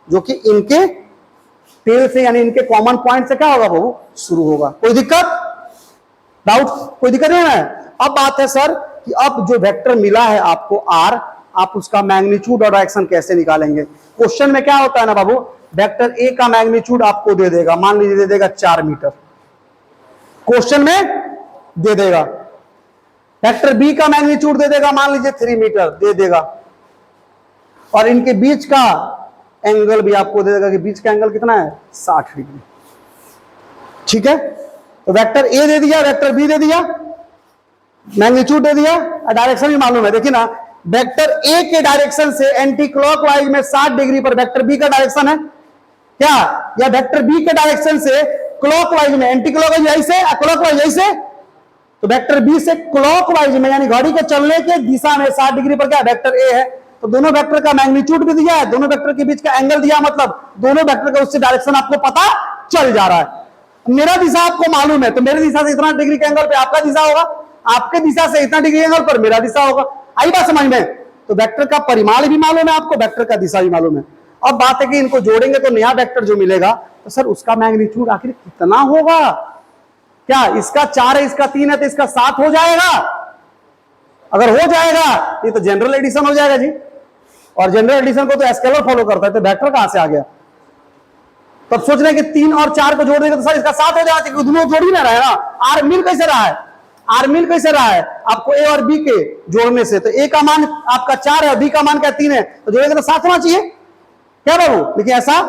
जो कि इनके टेल से यानी इनके कॉमन पॉइंट से क्या होगा बाबू, शुरू होगा। कोई दिक्कत, डाउट, कोई दिक्कत नहीं है। अब बात है सर कि अब जो वेक्टर मिला है आपको आर, आप उसका मैग्नीट्यूड और डायरेक्शन कैसे निकालेंगे। क्वेश्चन में क्या होता है ना बाबू, वेक्टर ए का मैग्नीट्यूड आपको दे देगा, मान लीजिए दे देगा 4 मीटर, क्वेश्चन में दे देगा। वेक्टर बी का मैग्नीट्यूड दे देगा, मान लीजिए 3 मीटर दे देगा, और इनके बीच का एंगल भी आपको दे देगा कि बीच का एंगल कितना है, 60 डिग्री, ठीक है। तो वेक्टर ए दे दिया, वेक्टर बी दे दिया, मैग्नीट्यूड दे दिया, डायरेक्शन भी मालूम है। देखिए ना, वेक्टर ए के डायरेक्शन से एंटी क्लॉकवाइज में 60 डिग्री पर वेक्टर बी का डायरेक्शन है क्या, या वेक्टर बी के डायरेक्शन से क्लॉकवाइज में, एंटी क्लॉकवाइज ऐसे, क्लॉकवाइज ऐसे, तो वेक्टर बी से क्लॉकवाइज में यानी घड़ी के चलने के दिशा में 60 डिग्री पर क्या वेक्टर ए है, तो दोनों वेक्टर का मैग्नीट्यूड भी दिया है, दोनों वेक्टर के बीच का एंगल दिया, मतलब दोनों वेक्टर का उससे डायरेक्शन आपको पता चल जा रहा है। मेरा दिशा आपको मालूम है, तो मेरे दिशा से इतना डिग्री के एंगल पे आपका दिशा होगा, आपके दिशा से इतना डिग्री एंगल पर मेरा दिशा होगा। आई बात समझ में। तो वेक्टर का परिमाण भी मालूम है आपको, वेक्टर का दिशा भी मालूम है। अब बात है कि इनको जोड़ेंगे तो नया वेक्टर जो मिलेगा, तो सर उसका मैग्नीट्यूड आखिर कितना होगा, क्या इसका 4 है, इसका 3 है, तो इसका 7 हो जाएगा, अगर हो जाएगा ये तो जनरल एडिशन हो जाएगा जी, और जनरल एडिशन को तो स्केलर फॉलो करता है, तो वेक्टर कहां से आ गया? तब सोच रहे हैं कि 3 और 4 को जोड़ देंगे तो सर इसका 7 हो जाएगा, क्योंकि दोनों जोड़ ही ना रहा है ना। आर मिल कैसे रहा है? आर मिल कैसे रहा है? आपको ए और बी के जोड़ने से, तो ए का मान आपका 4 है और बी का मान क्या 3 है, तो जोड़ेंगे तो 7 होना चाहिए क्या बाबू? लेकिन ऐसा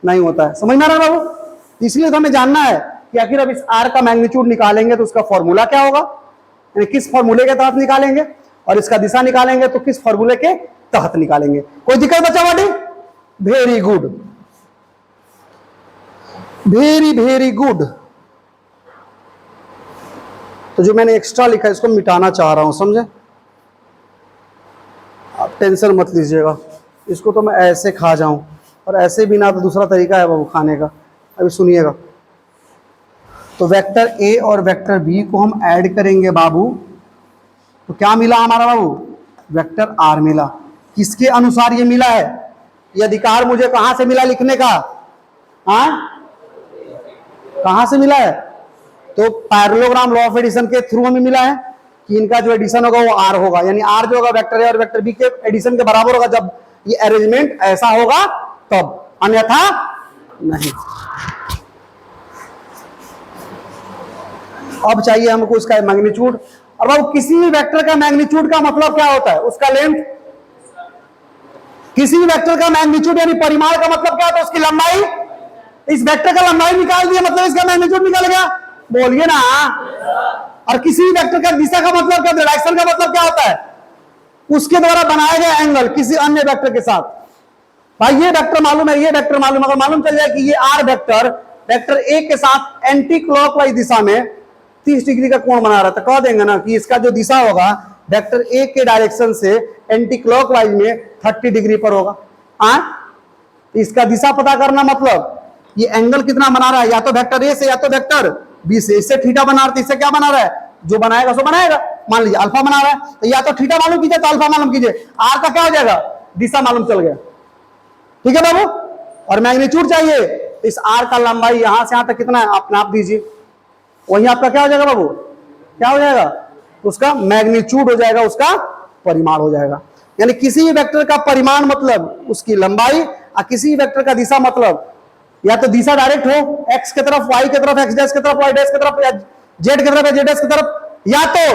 नहीं होता है, समझ में आ रहा है बाबू? इसलिए तो हमें जानना है कि आखिर अब इस आर का मैग्नीट्यूड निकालेंगे तो उसका फॉर्मूला क्या होगा, यानी किस फॉर्मूले के तहत निकालेंगे, और इसका दिशा निकालेंगे तो किस फॉर्मूले के तहत निकालेंगे। कोई दिक्कत बच्चा बाटी? Very good, very very good. तो जो मैंने एक्स्ट्रा लिखा है इसको मिटाना चाह रहा हूं, समझे? आप टेंशन मत लीजिएगा, इसको तो मैं ऐसे खा जाऊं, और ऐसे भी ना तो दूसरा तरीका है बाबू खाने का। अभी सुनिएगा, तो वेक्टर ए और वेक्टर बी को हम ऐड करेंगे बाबू, तो क्या मिला हमारा बाबू? वेक्टर आर मिला। किसके अनुसार ये मिला है? ये अधिकार मुझे कहां से मिला लिखने का? हाँ, कहां से मिला है? तो पैरेललोग्राम लॉ ऑफ एडिशन के थ्रू हमें मिला है कि इनका जो एडिशन होगा वो आर होगा, यानी आर जो होगा वेक्टर ए और वेक्टर बी के एडिशन के बराबर होगा जब ये अरेंजमेंट ऐसा होगा तब, अन्यथा नहीं। अब चाहिए हमको उसका मैग्नीट्यूड। और बाबू किसी भी वेक्टर का मैग्नीट्यूड का मतलब क्या होता है? उसका लेंथ। किसी भी वेक्टर का मैग्नीट्यूड यानी परिमाण का मतलब क्या होता है? उसकी लंबाई। इस वेक्टर का लंबाई निकाल दिया मतलब इसका मैग्नीट्यूड निकल गया, बोलिए ना। और किसी भी वेक्टर का दिशा का मतलब क्या? डायरेक्शन का मतलब क्या होता है? उसके द्वारा बनाया गया एंगल किसी अन्य वेक्टर के साथ। भाई ये वेक्टर मालूम है, ये वेक्टर मालूम, अगर मालूम चल जाए कि ये आर वेक्टर वेक्टर ए के साथ एंटी क्लॉकवाइज दिशा में 30 डिग्री का कोण बना रहा था, कह देंगे ना कि इसका जो दिशा होगा वेक्टर ए के डायरेक्शन से एंटी क्लॉकवाइज में 30 डिग्री पर होगा। इसका दिशा पता करना मतलब ये एंगल कितना बना रहा है, या तो वेक्टर ए से या तो वेक्टर बी से। इससे थीटा बना रहा है, इससे क्या बना रहा है? जो बनाएगा सो बनाएगा। मान लीजिए अल्फा बना रहा है, तो या तो थीटा मालूम कीजिए तो अल्फा मालूम कीजिए, आर का क्या हो जाएगा? दिशा मालूम चल गया, ठीक है बाबू। और मैग्नीट्यूड चाहिए, इस आर का लंबाई यहां से यहां तक कितना है आप नाप दीजिए, वही आपका क्या हो जाएगा बाबू? क्या हो जाएगा? उसका मैग्नीट्यूड हो जाएगा, उसका परिमाण हो जाएगा। यानी किसी भी वेक्टर का परिमाण मतलब उसकी लंबाई, और किसी भी वेक्टर का दिशा मतलब या तो दिशा डायरेक्ट हो एक्स की तरफ, वाई की तरफ, एक्स डैश की तरफ, वाई डैश की तरफ, या जेड की तरफ, या जेड डैश की तरफ, या तो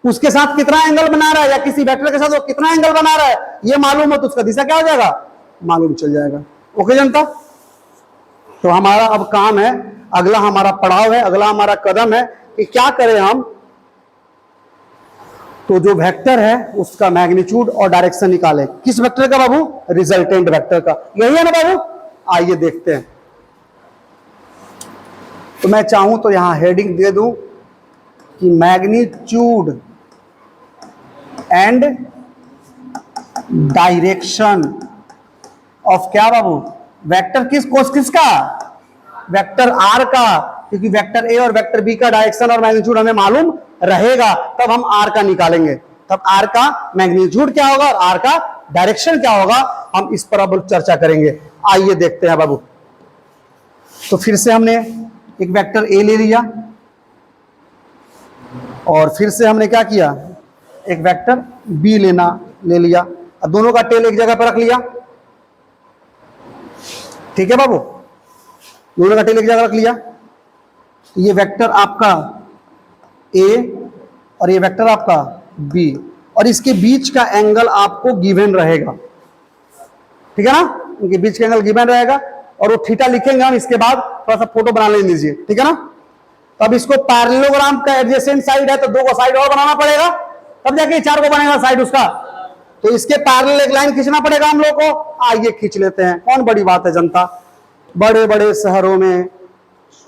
उसके साथ कितना एंगल बना रहा है, या किसी वेक्टर के साथ वो कितना एंगल बना रहा है ये मालूम हो तो उसका दिशा क्या हो जाएगा? मालूम चल जाएगा। ओके जनता, तो हमारा अब काम है, अगला हमारा पड़ाव है, अगला हमारा कदम है कि क्या करें हम। तो जो वेक्टर है उसका मैग्नीट्यूड और डायरेक्शन निकाले। किस वेक्टर का बाबू? रिजल्टेंट वेक्टर का। यही है ना बाबू? आइए देखते हैं। तो मैं चाहूं तो यहां हेडिंग दे दूं कि मैग्नीट्यूड एंड डायरेक्शन ऑफ क्या बाबू? वेक्टर किसका? वेक्टर आर का, क्योंकि वेक्टर ए और वेक्टर बी का डायरेक्शन और मैग्नीट्यूड हमें मालूम रहेगा तब हम आर का निकालेंगे। तब आर का मैग्नीट्यूड क्या होगा और आर का डायरेक्शन क्या होगा, हम इस पर अब चर्चा करेंगे। आइए देखते हैं बाबू। तो फिर से हमने एक वेक्टर ए ले लिया, और फिर से हमने क्या किया? एक वेक्टर बी ले लिया, और दोनों का टेल एक जगह पर रख लिया, ठीक है बाबू। दोनों का टेल एक जगह रख लिया। तो ये वेक्टर आपका ए और ये वेक्टर आपका बी, और इसके बीच का एंगल आपको गिवन रहेगा, ठीक है ना? इनके बीच का एंगल गिवन रहेगा, और वो थीटा लिखेंगे हम इसके बाद, थोड़ा सा फोटो बना ले लीजिए, ठीक है ना? तो अब इसको पैरेललोग्राम का एडजेसेंट साइड है तो 2 को साइड और बनाना पड़ेगा, तब जाके 4 को बनेगा साइड उसका। तो इसके पैरेलल एक लाइन खींचना पड़ेगा हम लोग को। आइए खींच लेते हैं, कौन बड़ी बात है जनता। बड़े बड़े शहरों में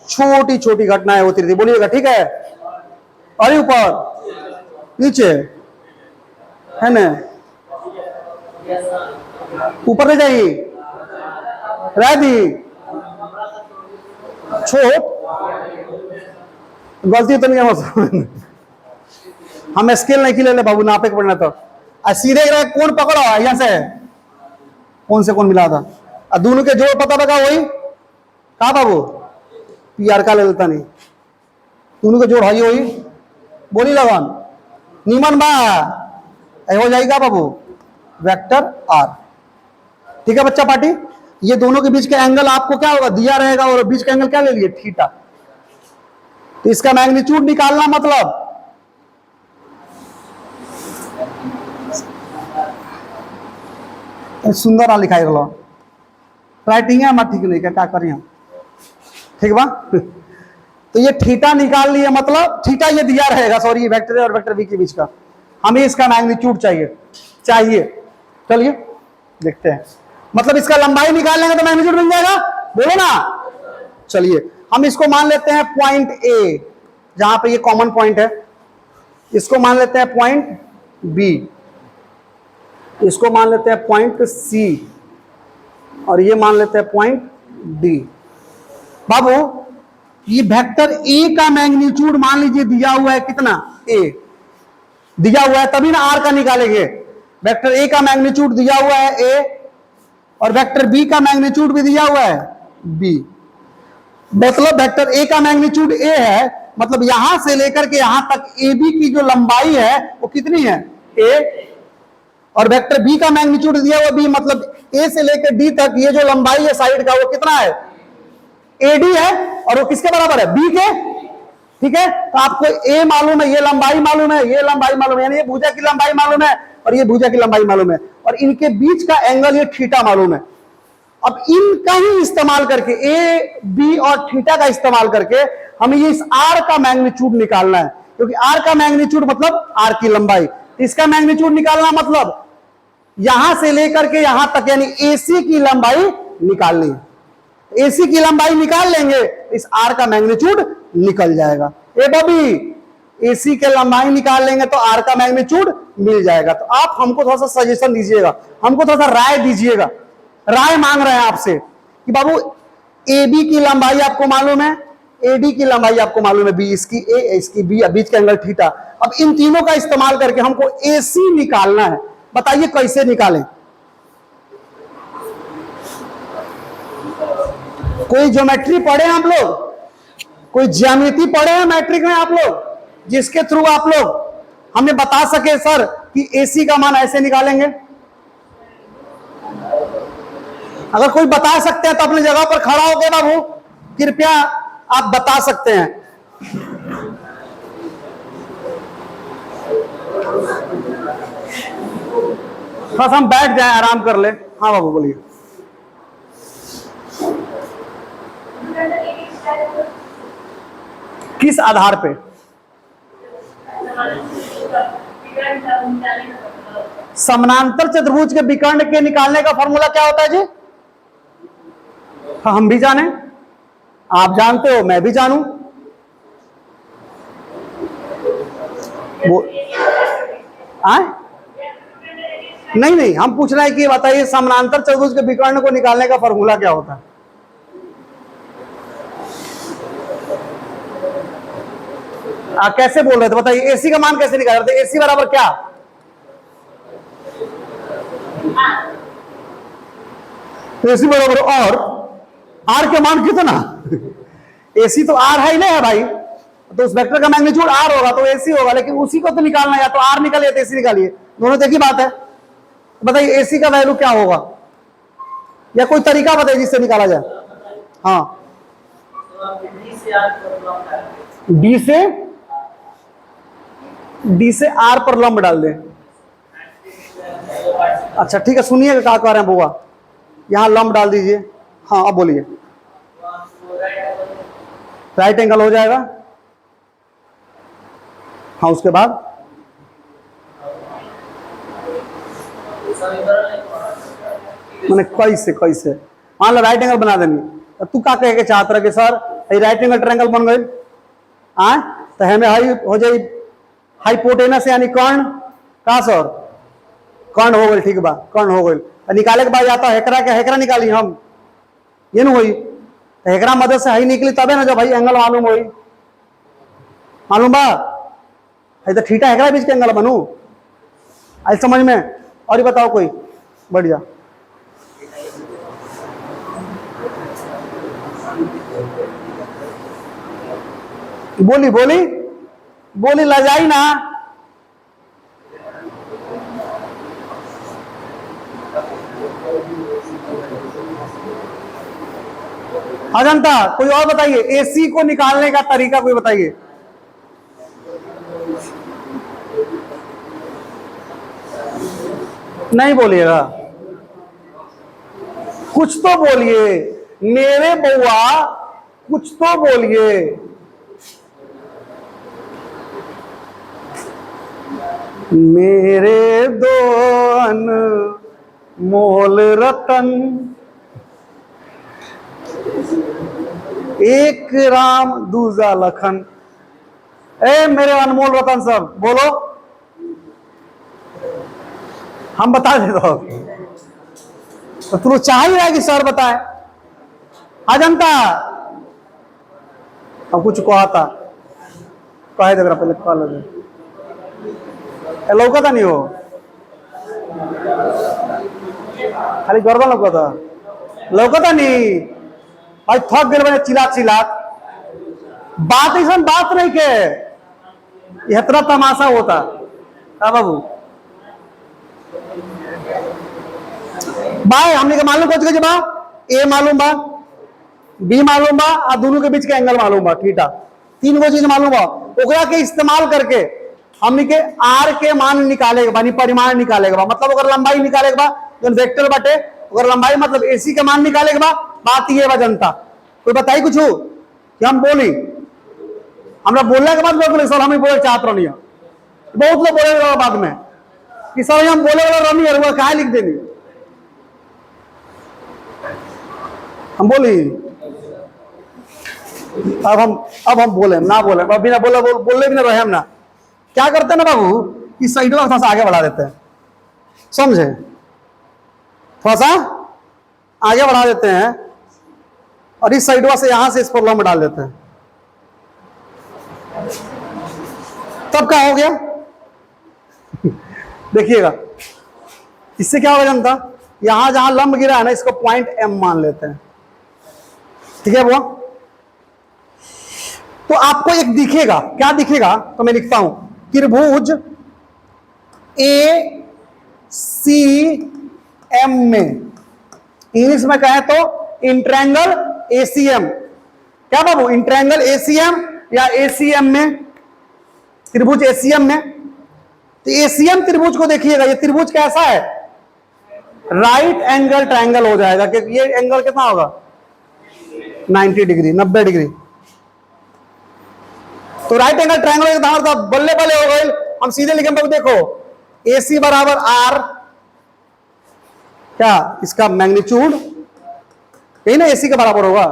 छोटी छोटी घटनाएं होती रहती, बोलिएगा, ठीक है? अरे ऊपर नीचे है ना, ऊपर ले जाइए, छोट गलती तो नहीं हो, हम स्केल नहीं खिले बाबू, नापे के पड़ना तो सीधे कौन पकड़ो यहाँ से कौन से कौन मिला था, और दोनों के जोड़ पता लगा वही कहा बाबू? पी आर का ले लेता नहीं, दोनों के जोड़ है वही, बोली लगन नीमन बा हो जाएगा बाबू वेक्टर आर। ठीक है बच्चा पार्टी, ये दोनों के बीच का एंगल आपको क्या होगा दिया रहेगा और बीच का एंगल क्या ले लिए थीटा। तो इसका मैग्नीट्यूड निकालना मतलब सुंदर ना लिखाई रहा राइटिंग है ठीक नहीं क्या करें हम, ठीक बा। तो ये थीटा निकाल लिए मतलब थीटा ये दिया रहेगा, सॉरी वेक्टर ए और वेक्टर बी के बीच का, हमें इसका मैग्नीट्यूड चाहिए। चलिए देखते हैं, मतलब इसका लंबाई निकाल लेंगे तो मैग्नीट्यूड मिल जाएगा, बोलो ना। चलिए हम इसको मान लेते हैं पॉइंट ए, जहां पे ये कॉमन पॉइंट है, इसको मान लेते हैं पॉइंट बी, इसको मान लेते हैं पॉइंट सी, और ये मान लेते हैं पॉइंट डी। बाबू ये वेक्टर ए का मैग्नीट्यूड मान लीजिए दिया हुआ है कितना, ए दिया हुआ है, तभी ना आर का निकालेंगे। वेक्टर ए का मैग्नीट्यूड दिया हुआ है ए, और वेक्टर बी का मैग्नीट्यूड भी दिया हुआ है बी। मतलब वेक्टर ए का मैग्नीट्यूड ए है, मतलब यहां से लेकर के यहां तक ए बी की जो लंबाई है वो कितनी है ए, और वेक्टर बी का मैग्नीट्यूड दिया हुआ बी, मतलब ए से लेकर डी तक ये जो लंबाई है साइड का वो कितना है एडी है, और वो किसके बराबर है बी के। ठीक है, तो आपको ए मालूम है, ये लंबाई मालूम है, ये लंबाई मालूम है, यानी ये भुजा की लंबाई मालूम है और ये भुजा की लंबाई मालूम है, और इनके बीच का एंगल ये थीटा मालूम है। अब इनका ही इस्तेमाल करके ए बी और थीटा का इस्तेमाल करके हमें ये इस आर का मैग्नीट्यूड निकालना है, क्योंकि आर का मैग्नीट्यूड मतलब आर की लंबाई, इसका मैग्नीट्यूड निकालना मतलब यहां से लेकर के यहां तक यानी एसी की लंबाई निकालनी है। एसी की लंबाई निकाल लेंगे, इस आर का मैग्नीट्यूड निकल जाएगा। ए बबी एसी के लंबाई निकाल लेंगे तो आर का मैग्नीट्यूड मिल जाएगा। तो आप हमको थोड़ा सा सजेशन दीजिएगा, हमको थोड़ा सा राय दीजिएगा, राय मांग रहे हैं आपसे कि बाबू ए बी की लंबाई आपको मालूम है, एडी की लंबाई आपको मालूम है, बी इसकी ए इसकी बी, बीच का एंगल थीटा। अब इन तीनों का इस्तेमाल करके हमको एसी निकालना है, बताइए कैसे निकालें। कोई ज्योमेट्री पढ़े हैं आप लोग, कोई ज्यामिति पढ़े हैं मैट्रिक में आप लोग, जिसके थ्रू आप लोग हमें बता सके सर कि एसी का मान ऐसे निकालेंगे। अगर कोई बता सकते हैं तो अपनी जगह पर खड़ा होकर बाबू कृपया आप बता सकते हैं। बस हम बैठ जाएं, आराम कर ले। हाँ बाबू बोलिए। किस आधार पे? समानांतर चतुर्भुज के विकर्ण के निकालने का फॉर्मूला क्या होता है जी? हाँ, हम भी जाने, आप जानते हो, मैं भी जानूं। वो नहीं, हम पूछ रहे हैं कि बताइए समानांतर चतुर्भुज के विकर्ण को निकालने का फॉर्मूला क्या होता है? कैसे बोल रहे थे बताइए, एसी का मान कैसे निकाल रहे थे? एसी बराबर क्या? एसी बराबर और आर के मान कितना? एसी तो आर है ही नहीं है भाई, तो उस वेक्टर का मैग्नीट्यूड आर होगा तो एसी होगा, लेकिन उसी को तो निकालना है, या तो आर निकालिए तो एसी निकालिए, दोनों तो एक ही बात है। बताइए एसी का वैल्यू क्या होगा, या कोई तरीका बताइए जिससे निकाला जाए। हाँ, डी से आर पर लंब डाल दें। अच्छा ठीक है, सुनिए क्या कह रहे हैं बुआ, यहां लंब डाल दीजिए। हाँ अब बोलिए। राइट एंगल हो जाएगा। हाँ उसके बाद मैंने कैसे मान लो राइट एंगल बना देनी, तो तू क्या कह के चाहत रहे कि सर राइट एंगल ट्रायंगल बन गई, तो हमें हाई हो जाए हाइपोटेनस यानी कर्ण का सर, कर्ण हो गई, ठीक बा कर्ण हो गई, निकाले के बाद जाता हेकरा के हेकरा निकाली हम, ये न हुई तो हेकरा मदद से हाई निकली तबे ना जब भाई एंगल मालूम हुई, मालूम बा तो थीटा हेकरा बीच के एंगल बनू, आई समझ में। और ही बताओ कोई बढ़िया। बोली लजाई ना, अजंता कोई और बताइए, एसी को निकालने का तरीका कोई बताइए। नहीं बोलिएगा, कुछ तो बोलिए मेरे बउआ, कुछ तो बोलिए। मेरे दो अनमोल रतन, एक राम दूजा लखन। ए मेरे अनमोल रतन सब बोलो, हम बता दे दो। तो तू चाह ही रहा है कि सर बताए। अजंता अब कुछ को आता कहे देख रहा, पहले कॉल लौका नहीं हो, खाली गर्दन लौका नहीं। भाई थक गए मैंने चिल्लात चिल्लात, बात ऐसा बात नहीं के इतना तमाशा होता। हाँ बाबू भाई हमने के मालूम कौन सी बा, ए मालूम बा, बी मालूम बा और दोनों के बीच के एंगल मालूम बा, थीटा। तीन गो चीज मालूम बा, ओकरा के इस्तेमाल करके हमने के आर के मान निकालेगा बा, परिमाण निकालेगा, मतलब अगर लंबाई निकालेगा बा, जो वेक्टर बाटे अगर लंबाई मतलब एसी के मान निकालेगा बा। बात ये बा जनता, कोई बताई कुछ कि हम बोली, हमरा बोलने के बाद बोले सर हम बोले चाहत रही, बहुत लोग बोले बाद में कि सर हम बोले वाला रही है, कहा लिख देनी। हम बोली अब हम बोले ना बोले, अब बिना बोले बोलने भी ना रहे। हम ना क्या करते हैं ना बाबू, इस साइड थोड़ा सा आगे बढ़ा देते हैं, समझे, थोड़ा सा आगे बढ़ा देते हैं और इस साइड से यहां से इस प्रॉब्लम में डाल देते हैं। तब क्या हो गया देखिएगा, इससे क्या होगा जनता, यहां जहां लंब गिरा है ना इसको पॉइंट एम मान लेते हैं, ठीक है बुआ। तो आपको एक दिखेगा, क्या दिखेगा, तो मैं लिखता हूं त्रिभुज ए सी एम में, इंग्लिश में कहें तो इंट्रायंगल एसीएम। क्या बाबू, इंट्रायंगल एसीएम या एसीएम में, त्रिभुज एसीएम में। तो एसीएम त्रिभुज को देखिएगा, ये त्रिभुज कैसा है, राइट एंगल ट्रायंगल हो जाएगा, क्योंकि ये एंगल कितना होगा 90 डिग्री, 90 डिग्री। तो राइट एंगल ट्रायंगल बल्ले बल्ले हो गए, हम सीधे लिखेंगे देखो AC बराबर आर, क्या इसका मैग्नीट्यूड यही ना AC के बराबर होगा,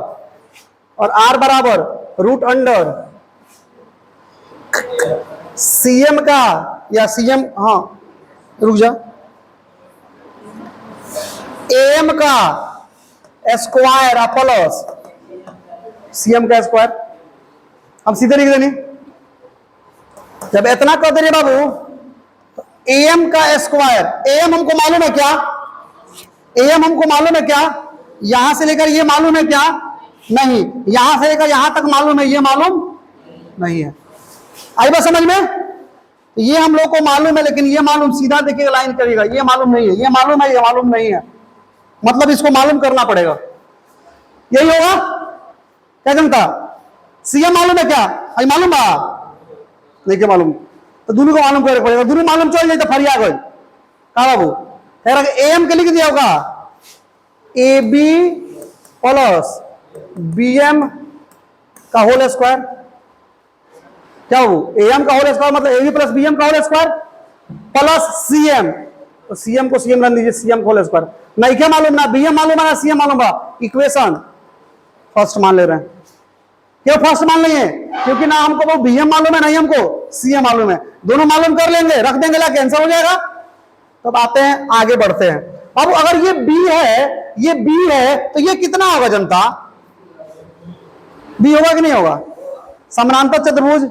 और R बराबर रूट अंडर CM का, या CM, हाँ रुक जा, AM का स्क्वायर प्लस CM का स्क्वायर। हम सीधे लिख देनी, जब इतना कर दे बाबू तो AM का स्क्वायर, AM हमको मालूम है क्या, AM हमको मालूम है क्या, यहां से लेकर ये मालूम है क्या, नहीं, यहां से लेकर यहां तक मालूम है, ये मालूम नहीं है। आई बात समझ में, ये हम लोग को मालूम है, लेकिन ये मालूम सीधा देखिएगा लाइन करेगा, ये मालूम नहीं है, ये मालूम है, ये मालूम नहीं है, मतलब इसको मालूम करना पड़ेगा। यही होगा क्या जनता, CM मालूम है क्या, आई मालूम बा नहीं क्या मालूम, तो दोनों को मालूम करना पड़ेगा, दोनों मालूम चल जाए तो फरिया गए। कहा बाबू AM के लिख दिया होगा AB प्लस BM का होल स्क्वायर। क्या बाबू, AM का होल स्क्वायर मतलब AB प्लस BM का होल स्क्वायर प्लस CM, तो CM को CM रन दीजिए, CM का होल स्क्वायर। नहीं क्या मालूम, ना BM मालूम है ना CM मालूम बा, इक्वेशन फर्स्ट मान ले रहे हैं। क्यों फर्स्ट मान लेंगे, क्योंकि ना हमको वो BM मालूम है, नहीं हमको CM मालूम है, दोनों मालूम कर लेंगे, रख देंगे, ला कैंसिल हो जाएगा। तब आते हैं आगे बढ़ते हैं। अब अगर ये B है, ये B है, तो ये कितना होगा जनता, B होगा कि नहीं होगा, समानांतर चतुर्भुज,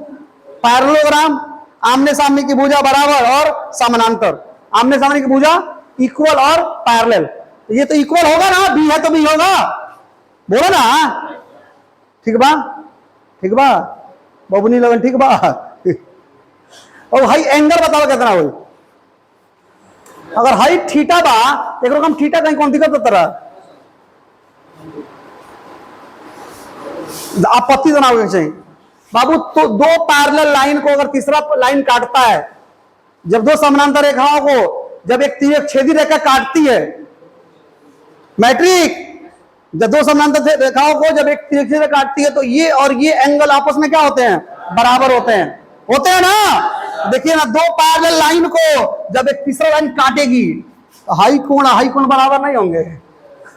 पैरेललोग्राम, आमने सामने की भुजा बराबर और समानांतर, आमने सामने की भुजा इक्वल और पैरेलल, ये तो इक्वल होगा ना, B है तो B होगा, बोलो ना, ठीक बा, ठीक बा बबुनी लगन, ठीक बा। और भाई एंगल बताओ कितना हुई, अगर हाई थीटा बा एक रकम थीटा कहीं कौन दिक्कत होता रहा आपत्ति जनावे चाहिए बाबू। तो दो पैरेलल लाइन को अगर तीसरा लाइन काटता है, जब दो समानांतर रेखाओं को जब एक छेदी रेखा काटती है, मैट्रिक जब दो समानांतर रेखाओं को जब एक रेखा काटती है तो ये और ये एंगल आपस में क्या होते हैं? बराबर होते हैं ना। देखिए ना, दो पैरेलल लाइन को जब एक तीसरा लाइन काटेगी तो हाई कोण बराबर नहीं होंगे।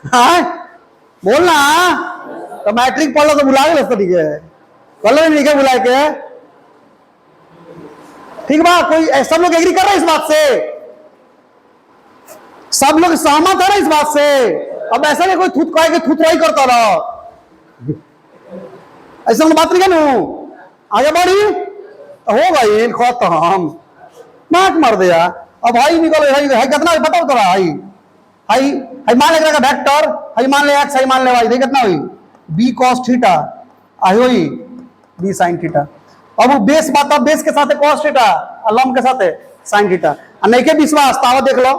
हाँ बोलना, तो मैट्रिक पढ़ लो तो बुला के तरीके पढ़ नहीं लिखे बुला के, ठीक बा। कोई सब लोग एग्री कर रहे हैं इस बात से? सब लोग सहमत है ना इस बात से? अब ऐसा नहीं कोई थूत कहे कि थूतराई करता रहा, ऐसा बात नहीं कहूं। आगे बढ़ी होगा ये खत्म, नाक मार दिया। अब हाई निकल हाई कितना बताओ तो रहा हाई हाई हाई मान ले वेक्टर, हाई मान ले एक्स, हाई मान ले वाई, देख कितना हुई? बी कॉस थीटा आई हुई बी साइन थीटा। अब वो बेस बात, अब बेस के साथ है कॉस थीटा, लंब के साथ है साइन थीटा। नहीं के विश्वास तावा देख लो,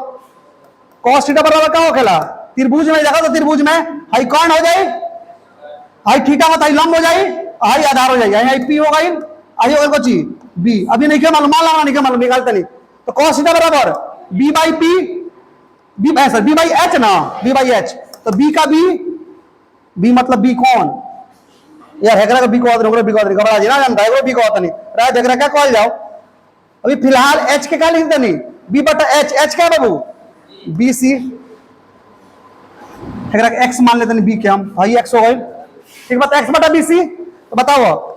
कॉस थीटा बराबर क्या हो खेला? त्रिभुज में देखा तो त्रिभुज में हाई कौन हो जाए? हाई थीटा मत हाई लंब हो जाए, हाई आधार हो जाएगा, हाई पी होगा, आई होगा कुछ बी। अभी नहीं क्या मालूम, मान ला नहीं क्या मालूम, निकालते नहीं। तो कॉस थीटा बराबर B by P, B sir B by H ना, बी बाई एच। तो बी का बी मतलब बी कौन यार हेकरा का बी को बी को घबरा जी ना जानता है बी को होता नहीं राय हेकरा क्या कॉल जाओ। अभी फिलहाल एच के क्या लिखते नहीं, बी बटा एच, एच क्या बाबू? B C. हेकरा एक्स मान लेते नहीं, बी के हम हाई एक्स हो गए, ठीक बात। एक्स बटा बी सी, तो बताओ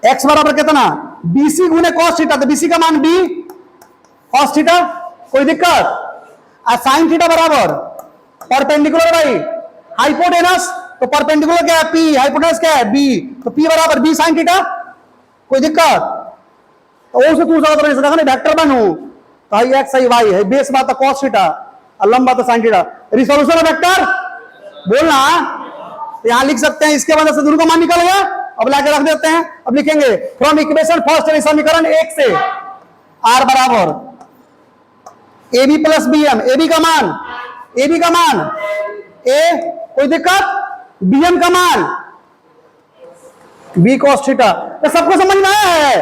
एक्स बराबर कितना? बी सी गुने कॉस थीटा, तो बी सी का मान बी कॉस थीटा, कोई दिक्कत? साइन थीटा बराबर परपेंडिकुलर भाई हाइपोटेनस, तो परपेंडिकुलर क्या है? पी, हाइपोटेनस क्या है? बी, तो पी बराबर बी साइन थीटा, कोई दिक्कत? तो उसे तू सकता नहीं वेक्टर बनू तो हाई एक्स हाई वाई है, बेस बात है कॉस थीटा और लंब बात है साइन थीटा। रिसोल्यूशन वेक्टर बोलना, यहां लिख सकते हैं, इसके वजह से दोनों का मान निकल गया। अब लाके रख देते हैं, अब लिखेंगे फ्रॉम इक्वेशन फर्स्ट समीकरण 1 से आर बराबर A B plus B M, A B का मान ए, कोई दिक्कत? बी एम का मान बी कॉस थीटा। तो सबको समझ में आया है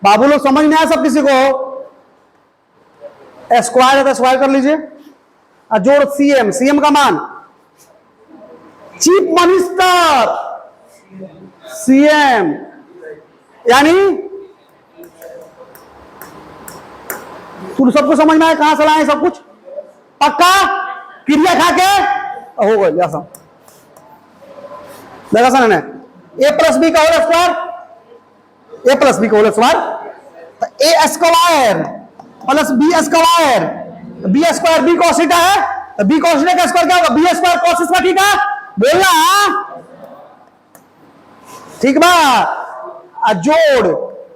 बाबू? लोग समझ में आया सब किसी को? स्क्वायर है तो स्क्वायर कर लीजिए, जोड़ सीएम, सीएम का मान चीफ मिनिस्टर सीएम, यानी तुम सबको समझ में आया कहां से लाए सब कुछ? पक्का क्रिया खा के हो गए ऐसा देखा सन है। ए प्लस बी का whole square, A plus B का होल स्क्वायर, तो A square plus B square, B square B cos theta है, तो बी कॉस थीटा का स्क्वायर क्या होगा? B square cos square theta, बोलना ठीक बा। जोड़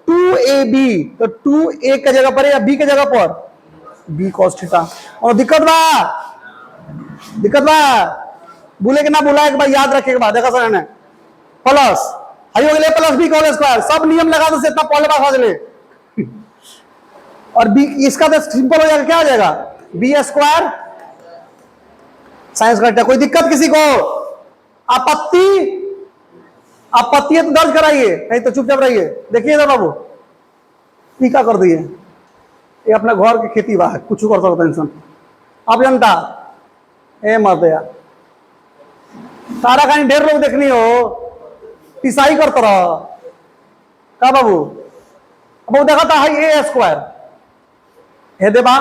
2ab, तो 2a की जगह पर या b की जगह पर b cos थीटा। और दिक्कत बा भूले के ना बुलाए के बाद याद रखे के बाद देखा सर ने प्लस हाई हो गए प्लस बी का होल स्क्वायर, सब नियम लगा दो, इतना पहले बात समझ ले। और बी इसका तो सिंपल हो जाएगा, क्या हो जाएगा? B square sine square. कोई दिक्कत किसी को? आपत्ति है तो दर्ज कराइए, नहीं तो चुपचाप रहिए। देखिए ना बाबू टीका कर दिए, ये अपना घर की खेती बा, कुछ कर सकता इंसान। आप जनता ए मर दिया सारा कहीं ढेर लोग देखनी हो पिसाई करता रहा का बाबू? अब देखा था हाई ए स्क्वायर है देबा,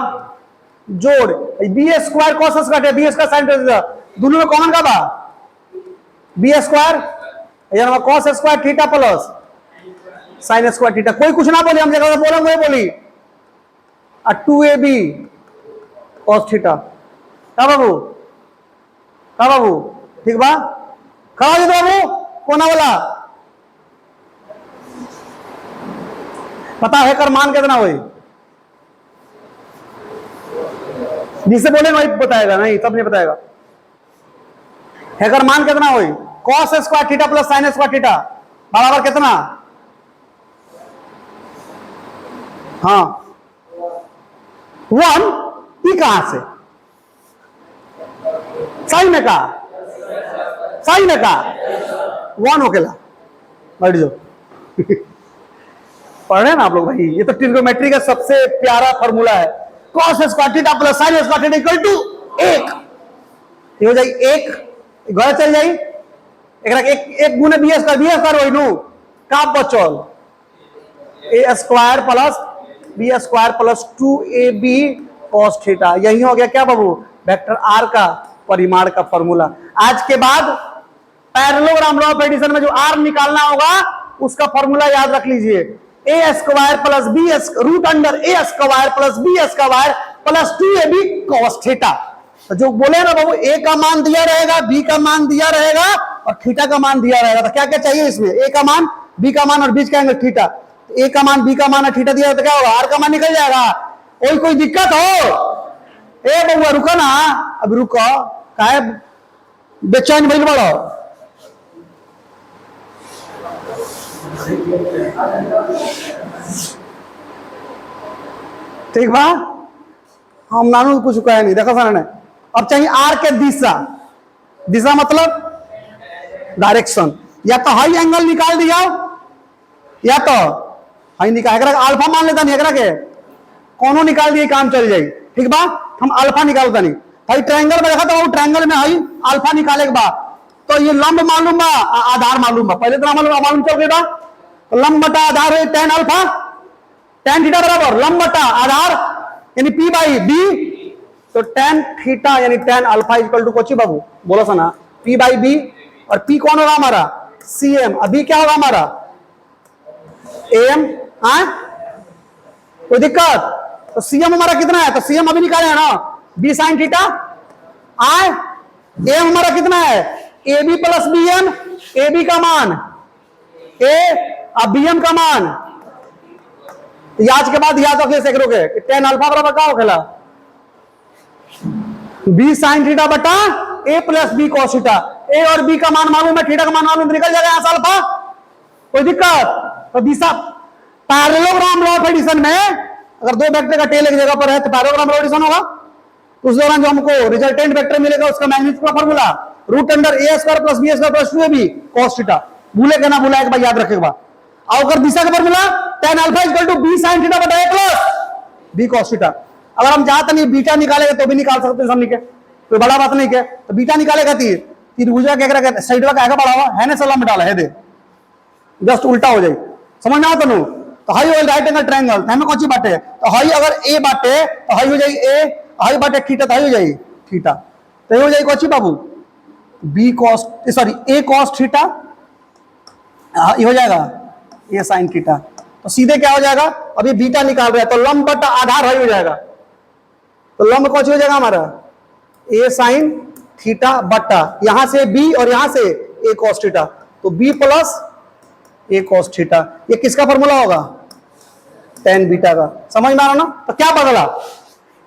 जोड़ B square cos square, B square sine theta, दोनों में कॉमन का बा बी स्क्वायर यानी cos square theta plus sine square theta. कोई कुछ ना बोले, हम जगह बोला वही बोली। 2ab cos थीटा का बाबू ठीक बा? खड़ा दे बाबू कोना वाला पता है कर मान कितना हुई? जिससे बोले वही बताएगा, नहीं तब नहीं बताएगा। हैकर मान कितना हुई? cos square theta plus sine square theta बराबर कितना? हाँ 1 ई कहां से, सही में कहा, सही में कहा 1 हो केला बैठ जाओ। पढ़ रहे हैं ना आप लोग भाई, ये तो ट्रिग्नोमेट्री का सबसे प्यारा फॉर्मूला है। cos square theta plus sin square theta equal to 1 हो जाए, 1 घर चल जाई, एक गुने बी स्क्वायर वही नू का बचल A square plus B square plus 2ab cos theta. यही हो गया क्या बाबू, वेक्टर आर का परिमाण का फॉर्मूला। आज के बाद पैरेललोग्राम लॉ ऑफ एडिशन में जो आर निकालना होगा उसका फॉर्मूला याद रख लीजिए, A square plus B root under A square plus B square plus 2ab cos theta. तो जो बोले ना बाबू, ए का मान दिया रहेगा, बी का मान दिया रहेगा और थीटा का मान दिया रहेगा। तो क्या क्या चाहिए इसमें, ए का मान, बी का मान और बीच का एंगल थीटा। ए का मान, बी का मान और थीटा दिया तो क्या होगा, आर का मान निकल जाएगा। कोई दिक्कत हो ए बउआ रुको ना, अब रुको काहे बेचैन भइल बड़ो। ठीक बा, हम नानू कुछ कहे नहीं, देखो सर ने। अब चाहिए आर के दिशा, दिशा मतलब डायरेक्शन। या तो हाई एंगल निकाल दिया या तो हाई निकाल, अल्फा मान लेता नहीं, के कोनो निकाल दिए काम चल जाए। ठीक बा, हम अल्फा निकालता नहीं। भाई ट्रायंगल में देखा तो ट्रायंगल में हाई अल्फा निकाले के बाद तो ये लंब मालूम बा, आधार मालूम बा, पहले तो मालूम चल गई बा। तो लंब बटा आधार है tan अल्फा tan थीटा बराबर लंब बटा आधार यानी p बाई b। तो tan थीटा यानी tan अल्फा इक्वल टू कोची बाबू बोला सा ना, p बाई b। और p कौन होगा हमारा, cm। अभी क्या होगा हमारा am। कोई दिक्कत, तो cm हमारा कितना है, तो cm अभी निकाले है ना, b साइन थीटा आए। am हमारा कितना है, ab प्लस bm, ab का मान a अब bm का मान। आज के बाद याद रखिए सेकरोगे, tan अल्फा बराबर क्या होगा, b साइन थीटा बटा a plus b cos theta. a और b का मान मालूम है, थीटा का मान मालूम, निकल जाएगा यहां से अल्फा। कोई दिक्कत, तो दिशा पैरेललोग्राम लॉ ऑफ एडिशन में अगर दो वेक्टर का टेल एक जगह पर है तो पैरेललोग्राम लॉ ऑफ एडिशन होगा। उस दौरान जो हमको रिजल्टेंट वेक्टर मिलेगा उसका मैग्नीट्यूड का formula root under A square plus B square plus 2ab cos theta. भूले के ना भूला, एक बार याद रखेगा। और अगर दिशा का formula tan alpha equal to b sin theta बटा a plus b cos theta. अगर हम चाहते नहीं बीटा निकालेगा तो भी निकाल सकते हैं, सब निकले कोई बड़ा बात नहीं। क्या तो बीटा निकालेगा त्रिभुजा क्या करेगा, साइड का आगे बढ़ा हुआ है ना, सलाम डाला है दे जस्ट उल्टा हो जाए, समझ में आता। तो हाई हो राइट एंगल ट्रायंगल हमें कौन सी बाटे, तो हाई अगर ए बाटे तो हाई हो जाएगी ए, हाई बाटे थीटा तो हाई हो जाएगी थीटा। तो हो जाएगी कौन सी बाबू, बी कॉस सॉरी ए कॉस थीटा, ये हो जाएगा ए साइन थीटा। तो सीधे क्या हो जाएगा, अभी बीटा निकाल रहे हैं तो लंब बटा आधार हाई हो जाएगा। तो लंब कौन सी हो जाएगा हमारा, ए साइन थीटा बटा यहां से बी और यहां से ए कॉस थीटा, तो बी प्लस ए कॉस थीटा। ये किसका फॉर्मूला होगा, tan बीटा का। समझ में आ रहा ना। तो क्या बदला,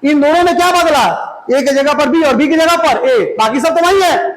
इन दोनों में क्या बदला, ए की जगह पर बी और बी की जगह पर ए, बाकी सब तो वही है।